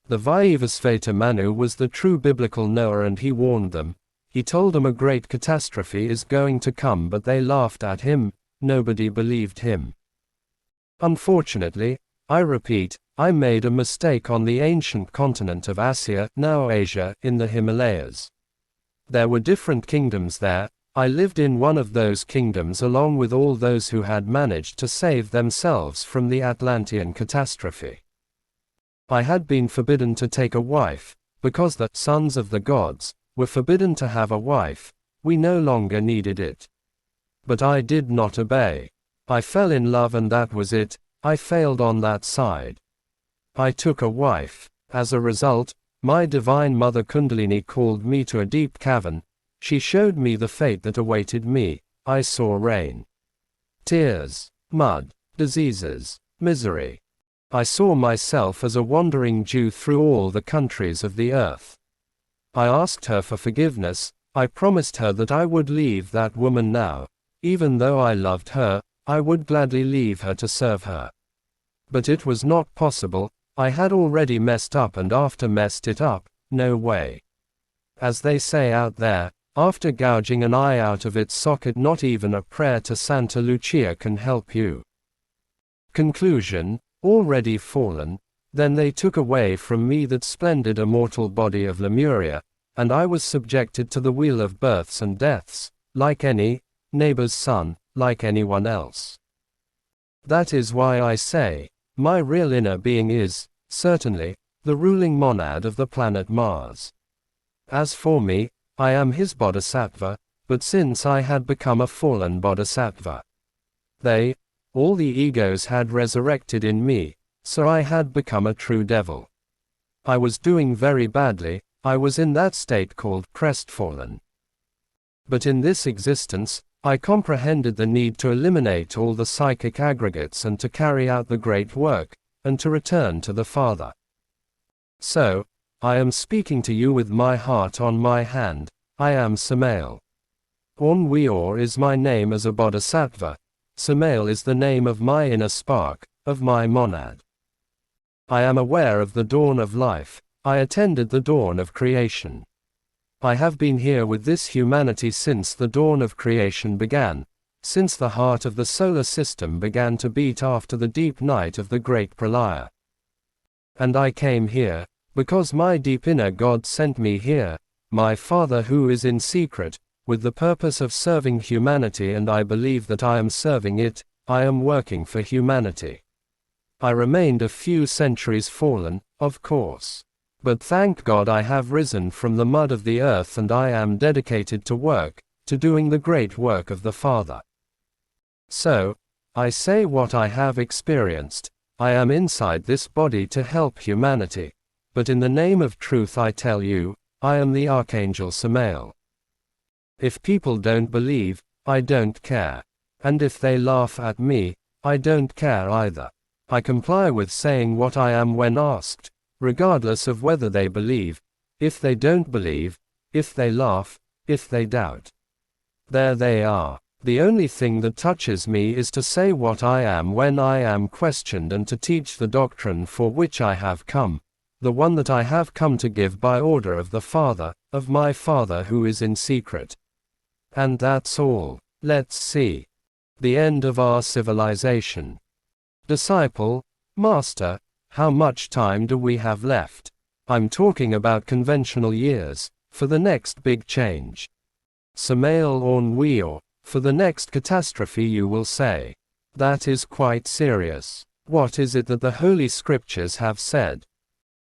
The Vayivasvata Manu was the true biblical Noah, and he warned them. He told them a great catastrophe is going to come, but they laughed at him. Nobody believed him. Unfortunately, I repeat, I made a mistake on the ancient continent of Asia, now Asia, in the Himalayas. There were different kingdoms there. I lived in one of those kingdoms along with all those who had managed to save themselves from the Atlantean catastrophe. I had been forbidden to take a wife, because the sons of the gods were forbidden to have a wife. We no longer needed it. But I did not obey. I fell in love and that was it. I failed on that side. I took a wife. As a result, my divine mother Kundalini called me to a deep cavern. She showed me the fate that awaited me. I saw rain, tears, mud, diseases, misery. I saw myself as a wandering Jew through all the countries of the earth. I asked her for forgiveness. I promised her that I would leave that woman now. Even though I loved her, I would gladly leave her to serve her. But it was not possible. I had already messed up, and after messed it up, no way. As they say out there, after gouging an eye out of its socket, not even a prayer to Santa Lucia can help you. Conclusion: already fallen, then they took away from me that splendid immortal body of Lemuria, and I was subjected to the wheel of births and deaths, like any neighbor's son, like anyone else. That is why I say, my real inner being is, certainly, the ruling monad of the planet Mars. As for me, I am his bodhisattva, but since I had become a fallen bodhisattva, all the egos had resurrected in me, so I had become a true devil. I was doing very badly. I was in that state called crestfallen. But in this existence, I comprehended the need to eliminate all the psychic aggregates and to carry out the great work, and to return to the Father. So, I am speaking to you with my heart on my hand. I am Samael Aun Weor is my name as a bodhisattva. Samael is the name of my inner spark, of my monad. I am aware of the dawn of life. I attended the dawn of creation. I have been here with this humanity since the dawn of creation began, since the heart of the solar system began to beat after the deep night of the great pralaya. And I came here, because my deep inner God sent me here, my Father who is in secret, with the purpose of serving humanity, and I believe that I am serving it. I am working for humanity. I remained a few centuries fallen, of course. But thank God I have risen from the mud of the earth, and I am dedicated to work, to doing the great work of the Father. So, I say what I have experienced. I am inside this body to help humanity. But in the name of truth I tell you, I am the Archangel Samael. If people don't believe, I don't care. And if they laugh at me, I don't care either. I comply with saying what I am when asked, regardless of whether they believe, if they don't believe, if they laugh, if they doubt. There they are. The only thing that touches me is to say what I am when I am questioned, and to teach the doctrine for which I have come, the one that I have come to give by order of the Father, of my Father who is in secret. And that's all. Let's see. The end of our civilization. Disciple: Master, how much time do we have left? I'm talking about conventional years. for the next big change. Samael Aun Weor, for the next catastrophe you will say. That is quite serious. What is it that the Holy Scriptures have said?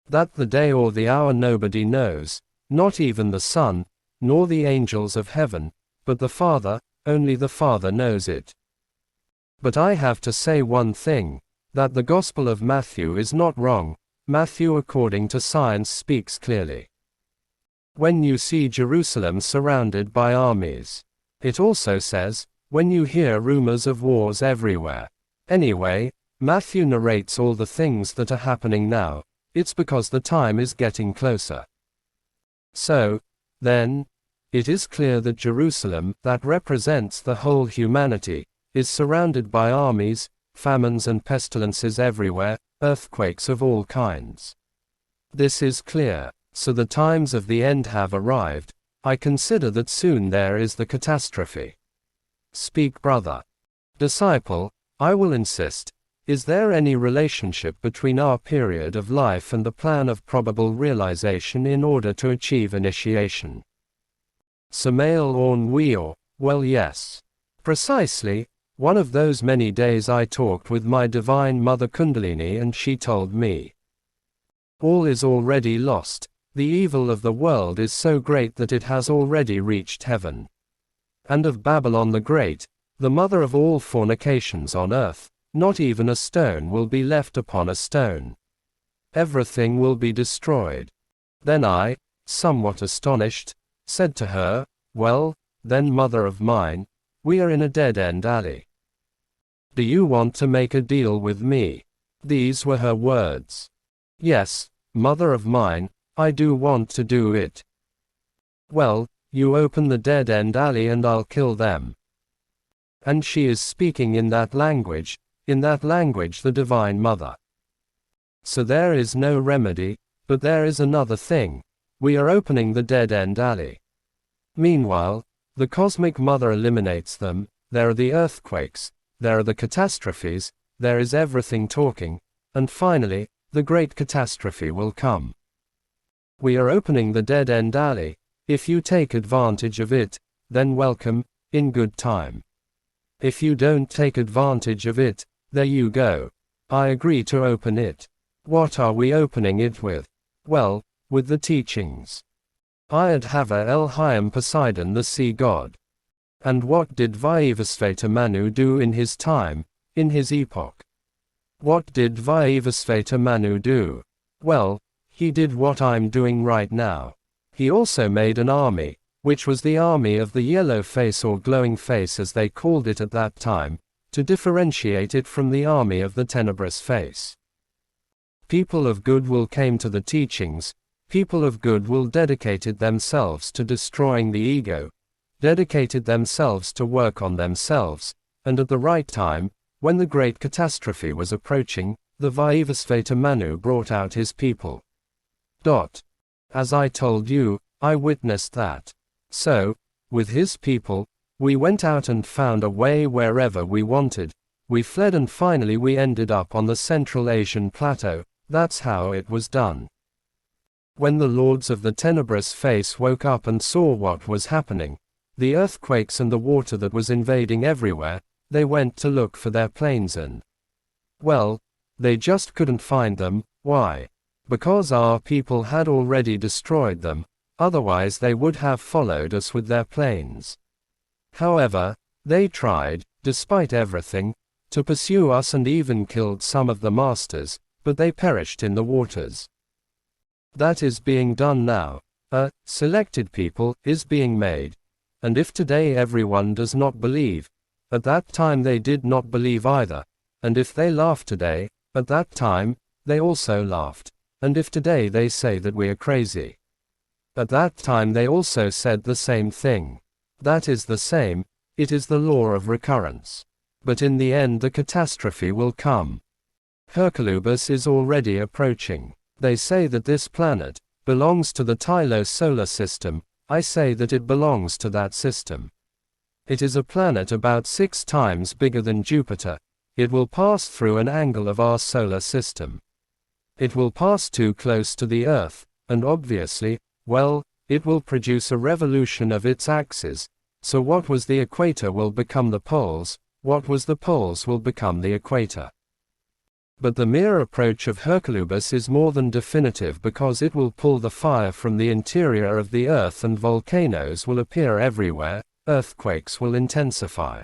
That the day or the hour nobody knows, not even the Son, nor the angels of heaven, but the Father, only the Father knows it. But I have to say one thing, that the Gospel of Matthew is not wrong. Matthew according to science speaks clearly. When you see Jerusalem surrounded by armies. It also says, when you hear rumors of wars everywhere. Anyway, Matthew narrates all the things that are happening now. It's because the time is getting closer. So, then, it is clear that Jerusalem, that represents the whole humanity, is surrounded by armies, famines and pestilences everywhere, earthquakes of all kinds. This is clear, so the times of the end have arrived. I consider that soon there is the catastrophe. Speak, brother. Disciple, I will insist. Is there any relationship between our period of life and the plan of probable realization in order to achieve initiation? Samael Aun Weor, well, yes. Precisely. One of those many days I talked with my Divine Mother Kundalini and she told me, all is already lost. The evil of the world is so great that it has already reached heaven. And of Babylon the Great, the mother of all fornications on earth, not even a stone will be left upon a stone. Everything will be destroyed. Then I, somewhat astonished, said to her, well, then mother of mine, we are in a dead-end alley. Do you want to make a deal with me? These were her words. Yes, mother of mine, I do want to do it. Well, you open the dead-end alley and I'll kill them. And she is speaking in that language the Divine Mother. So there is no remedy, but there is another thing. We are opening the dead-end alley. Meanwhile, the Cosmic Mother eliminates them. There are the earthquakes, there are the catastrophes, there is everything talking, and finally, the great catastrophe will come. We are opening the dead-end alley. If you take advantage of it, then welcome, in good time. If you don't take advantage of it, there you go. I agree to open it. What are we opening it with? Well, with the teachings. I'd have El Hayam Poseidon the sea god. And what did Vaivasvata Manu do in his time, in his epoch? What did Vaivasvata Manu do? Well, he did what I'm doing right now. He also made an army, which was the army of the yellow face or glowing face as they called it at that time, to differentiate it from the army of the tenebrous face. People of goodwill came to the teachings. People of goodwill dedicated themselves to destroying the ego, dedicated themselves to work on themselves, and at the right time, when the great catastrophe was approaching, the Vaivasvata Manu brought out his people. As I told you, I witnessed that. So, with his people, we went out and found a way wherever we wanted. We fled and finally we ended up on the Central Asian plateau. That's how it was done. When the lords of the tenebrous face woke up and saw what was happening, the earthquakes and the water that was invading everywhere, they went to look for their planes and, well, they just couldn't find them. Why? Because our people had already destroyed them, otherwise they would have followed us with their planes. However, they tried, despite everything, to pursue us and even killed some of the masters, but they perished in the waters. That is being done now. A selected people is being made. And if today everyone does not believe, at that time they did not believe either. And if they laugh today, at that time, they also laughed. And if today they say that we are crazy, at that time they also said the same thing. That is the same, it is the law of recurrence. But in the end the catastrophe will come. Herculubus is already approaching. They say that this planet belongs to the Tylo solar system. I say that it belongs to that system. It is a planet about 6 times bigger than Jupiter. It will pass through an angle of our solar system. It will pass too close to the Earth, and obviously, well, it will produce a revolution of its axis, so what was the equator will become the poles, what was the poles will become the equator. But the mere approach of Herculubus is more than definitive because it will pull the fire from the interior of the earth and volcanoes will appear everywhere, earthquakes will intensify.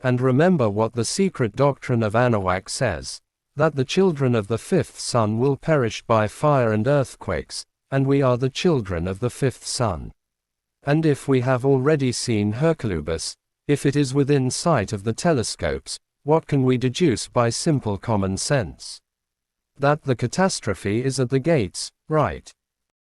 And remember what the secret doctrine of Anunnaki says, that the children of the fifth sun will perish by fire and earthquakes, and we are the children of the fifth sun. And if we have already seen Herculubus, if it is within sight of the telescopes, what can we deduce by simple common sense? That the catastrophe is at the gates, right?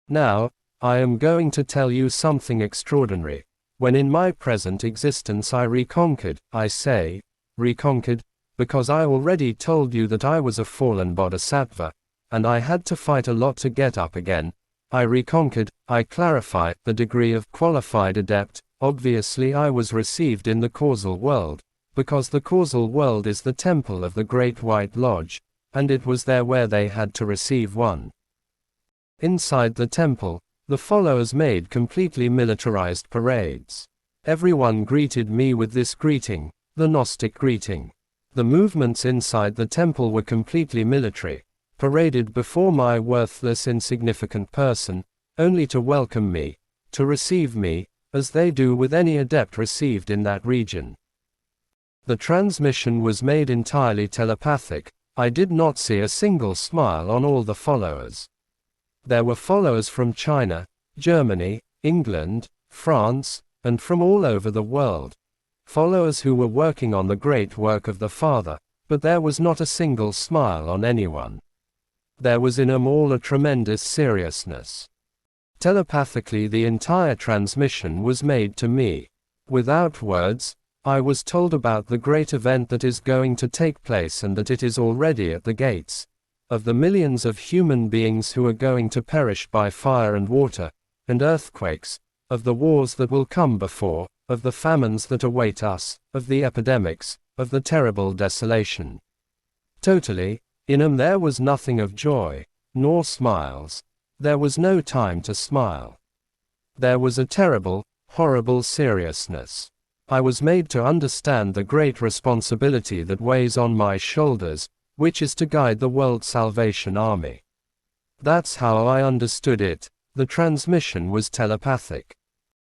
Now, I am going to tell you something extraordinary. When in my present existence I reconquered, I say, reconquered, because I already told you that I was a fallen bodhisattva, and I had to fight a lot to get up again. I reconquered, I clarify, the degree of qualified adept. Obviously I was received in the causal world, because the causal world is the temple of the Great White Lodge, and it was there where they had to receive one. Inside the temple, the followers made completely militarized parades. Everyone greeted me with this greeting, the Gnostic greeting. The movements inside the temple were completely military, paraded before my worthless insignificant person, only to welcome me, to receive me, as they do with any adept received in that region. The transmission was made entirely telepathic. I did not see a single smile on all the followers. There were followers from China, Germany, England, France, and from all over the world. Followers who were working on the great work of the Father, but there was not a single smile on anyone. There was in them all a tremendous seriousness. Telepathically the entire transmission was made to me. Without words, I was told about the great event that is going to take place and that it is already at the gates, of the millions of human beings who are going to perish by fire and water, and earthquakes, of the wars that will come before, of the famines that await us, of the epidemics, of the terrible desolation. Totally, in them there was nothing of joy, nor smiles. There was no time to smile. There was a terrible, horrible seriousness. I was made to understand the great responsibility that weighs on my shoulders, which is to guide the World Salvation Army. That's how I understood it. The transmission was telepathic.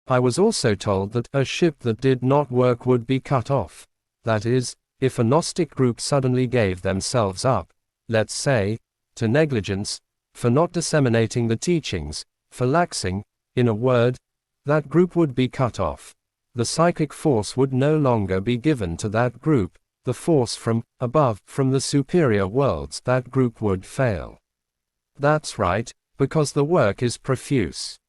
I was also told that a ship that did not work would be cut off. That is, if a Gnostic group suddenly gave themselves up, let's say, to negligence, for not disseminating the teachings, for laxing, in a word, that group would be cut off. The psychic force would no longer be given to that group, the force from above, from the superior worlds. That group would fail. That's right, because the work is profuse.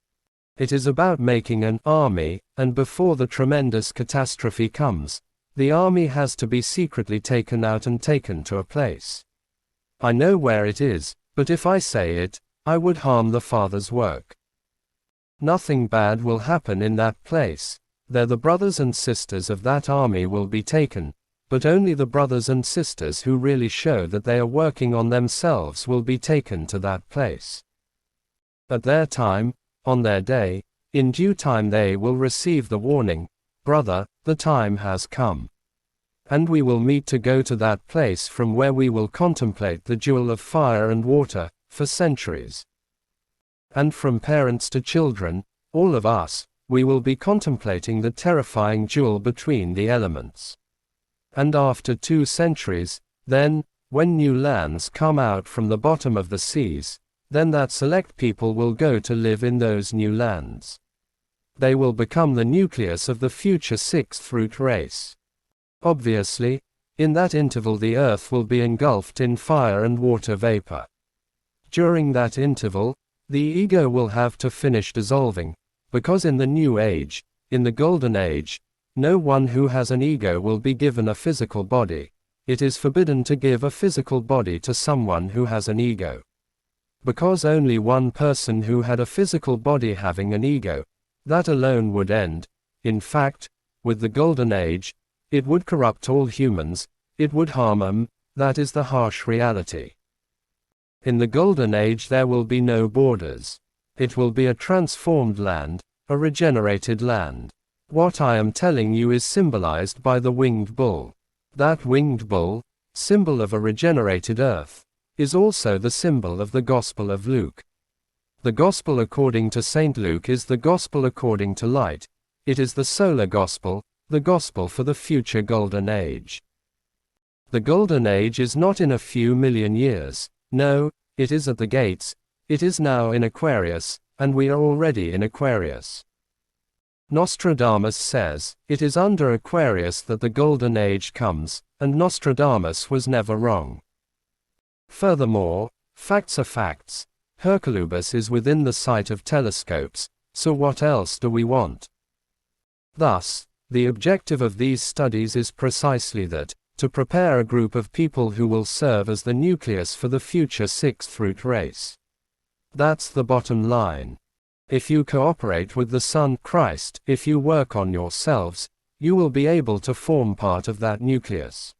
It is about making an army, and before the tremendous catastrophe comes, the army has to be secretly taken out and taken to a place. I know where it is, but if I say it, I would harm the Father's work. Nothing bad will happen in that place. There the brothers and sisters of that army will be taken, but only the brothers and sisters who really show that they are working on themselves will be taken to that place. At their time, on their day, in due time they will receive the warning, brother, the time has come. And we will meet to go to that place from where we will contemplate the jewel of fire and water, for centuries. And from parents to children, all of us, we will be contemplating the terrifying jewel between the elements. And after 2 centuries, then, when new lands come out from the bottom of the seas, then that select people will go to live in those new lands. They will become the nucleus of the future 6th root race. Obviously, in that interval the earth will be engulfed in fire and water vapor. During that interval, the ego will have to finish dissolving, because in the new age, in the golden age, no one who has an ego will be given a physical body. It is forbidden to give a physical body to someone who has an ego. Because only one person who had a physical body having an ego, that alone would end. In fact, with the golden age, it would corrupt all humans, it would harm them. That is the harsh reality. In the golden age there will be no borders. It will be a transformed land, a regenerated land. What I am telling you is symbolized by the winged bull. That winged bull, symbol of a regenerated earth, is also the symbol of the Gospel of Luke. The Gospel according to St. Luke is the Gospel according to light. It is the solar Gospel, the Gospel for the future Golden Age. The Golden Age is not in a few million years. No, it is at the gates. It is now in Aquarius, and we are already in Aquarius. Nostradamus says, it is under Aquarius that the Golden Age comes, and Nostradamus was never wrong. Furthermore, facts are facts. Herculubus is within the sight of telescopes, so what else do we want? Thus, the objective of these studies is precisely that, to prepare a group of people who will serve as the nucleus for the future sixth root race. That's the bottom line. If you cooperate with the Son, Christ, if you work on yourselves, you will be able to form part of that nucleus.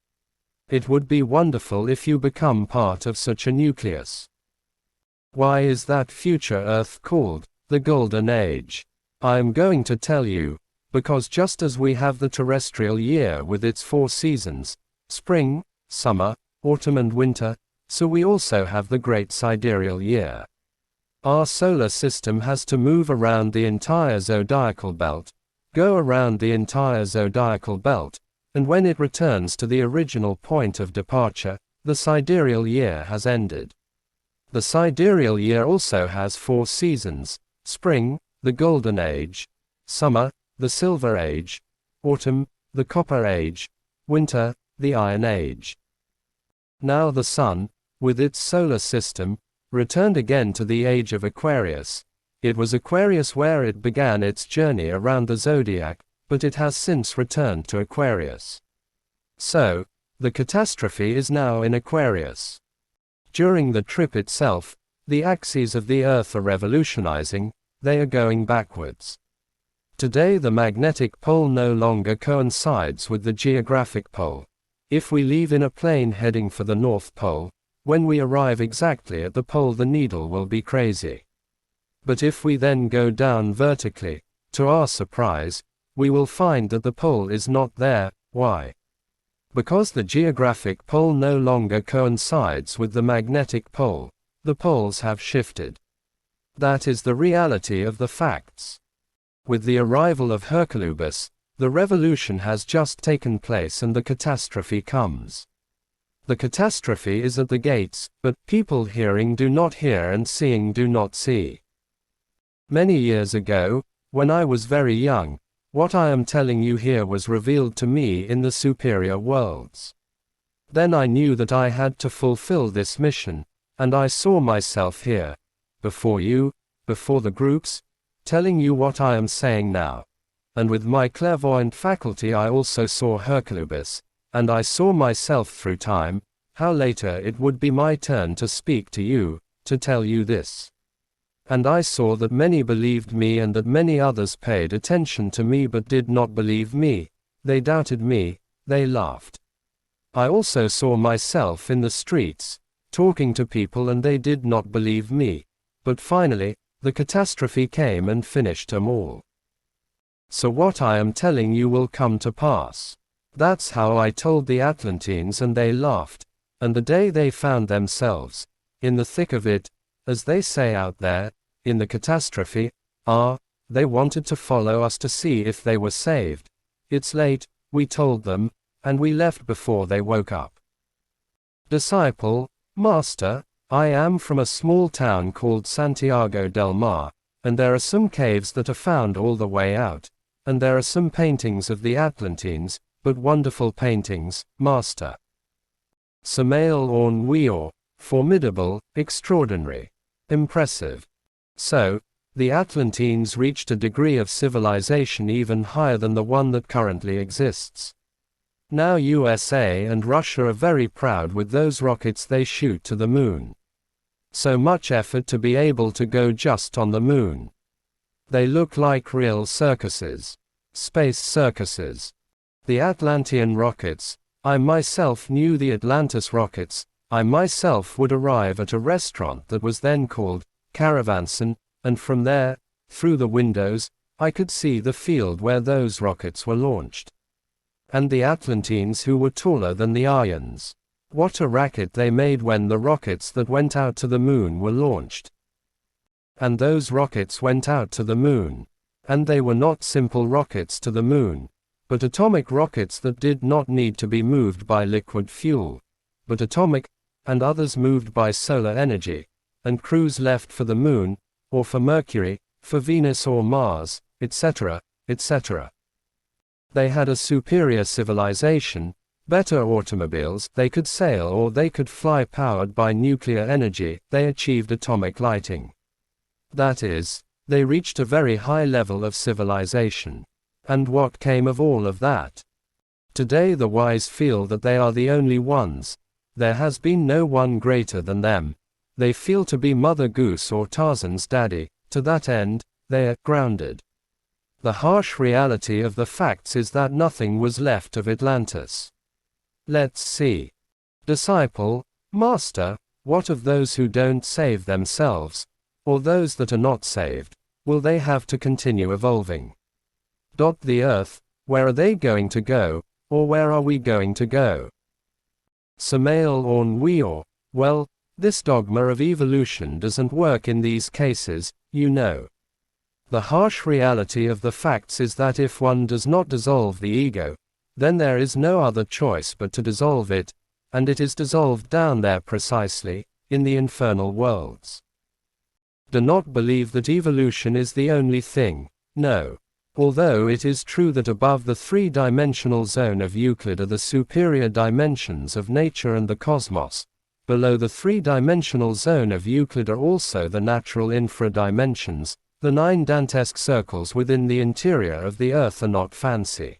It would be wonderful if you become part of such a nucleus. Why is that future Earth called the Golden Age? I am going to tell you, because just as we have the terrestrial year with its 4 seasons, spring, summer, autumn and winter, so we also have the great sidereal year. Our solar system has to move around the entire zodiacal belt, go around the entire zodiacal belt, and when it returns to the original point of departure, the sidereal year has ended. The sidereal year also has 4 seasons: spring, the Golden Age; summer, the Silver Age; autumn, the Copper Age; winter, the Iron Age. Now the Sun, with its solar system, returned again to the age of Aquarius. It was Aquarius where it began its journey around the zodiac, but it has since returned to Aquarius. So, the catastrophe is now in Aquarius. During the trip itself, the axes of the Earth are revolutionizing, they are going backwards. Today the magnetic pole no longer coincides with the geographic pole. If we leave in a plane heading for the North Pole, when we arrive exactly at the pole the needle will be crazy. But if we then go down vertically, to our surprise, we will find that the pole is not there. Why? Because the geographic pole no longer coincides with the magnetic pole, the poles have shifted. That is the reality of the facts. With the arrival of Herculubus, the revolution has just taken place and the catastrophe comes. The catastrophe is at the gates, but people hearing do not hear and seeing do not see. Many years ago, when I was very young, what I am telling you here was revealed to me in the superior worlds. Then I knew that I had to fulfill this mission, and I saw myself here, before you, before the groups, telling you what I am saying now. And with my clairvoyant faculty I also saw Herculubus, and I saw myself through time, how later it would be my turn to speak to you, to tell you this. And I saw that many believed me and that many others paid attention to me but did not believe me, they doubted me, they laughed. I also saw myself in the streets, talking to people and they did not believe me, but finally, the catastrophe came and finished them all. So what I am telling you will come to pass. That's how I told the Atlantines and they laughed, and the day they found themselves, in the thick of it, as they say out there, in the catastrophe, they wanted to follow us to see if they were saved. It's late, we told them, and we left before they woke up. Disciple, Master, I am from a small town called Santiago del Mar, and there are some caves that are found all the way out, and there are some paintings of the Atlantines, but wonderful paintings, Master. Samael Aun Weor, formidable, extraordinary, impressive. So, the Atlantines reached a degree of civilization even higher than the one that currently exists. Now USA and Russia are very proud with those rockets they shoot to the moon. So much effort to be able to go just on the moon. They look like real circuses. Space circuses. The Atlantean rockets, I myself knew the Atlantis rockets, I myself would arrive at a restaurant that was then called Caravansen, and from there, through the windows, I could see the field where those rockets were launched. And the Atlantines who were taller than the Aryans. What a racket they made when the rockets that went out to the moon were launched. And those rockets went out to the moon. And they were not simple rockets to the moon, but atomic rockets that did not need to be moved by liquid fuel, but atomic, and others moved by solar energy, and crews left for the moon, or for Mercury, for Venus or Mars, etc., etc. They had a superior civilization, better automobiles, they could sail or they could fly powered by nuclear energy, they achieved atomic lighting. That is, they reached a very high level of civilization. And what came of all of that? Today the wise feel that they are the only ones. There has been no one greater than them. They feel to be Mother Goose or Tarzan's daddy. To that end, they are grounded. The harsh reality of the facts is that nothing was left of Atlantis. Let's see. Disciple, Master, what of those who don't save themselves, or those that are not saved? Will they have to continue evolving? The earth, where are they going to go, or where are we going to go? Samael Aun Weor, well, this dogma of evolution doesn't work in these cases, you know. The harsh reality of the facts is that if one does not dissolve the ego, then there is no other choice but to dissolve it, and it is dissolved down there precisely, in the infernal worlds. Do not believe that evolution is the only thing, no. Although it is true that above the three-dimensional zone of Euclid are the superior dimensions of nature and the cosmos, below the three-dimensional zone of Euclid are also the natural infra-dimensions, the 9 Dantesque circles within the interior of the earth are not fancy.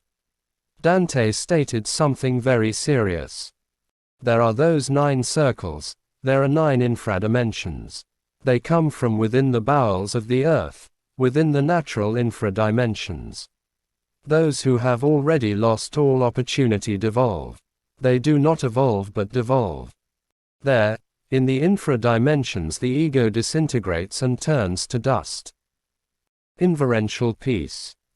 Dante stated something very serious. There are those 9 circles, there are 9 infra-dimensions. They come from within the bowels of the earth, within the natural infra-dimensions. Those who have already lost all opportunity devolve. They do not evolve but devolve. There, in the infra-dimensions the ego disintegrates and turns to dust. Inferential peace.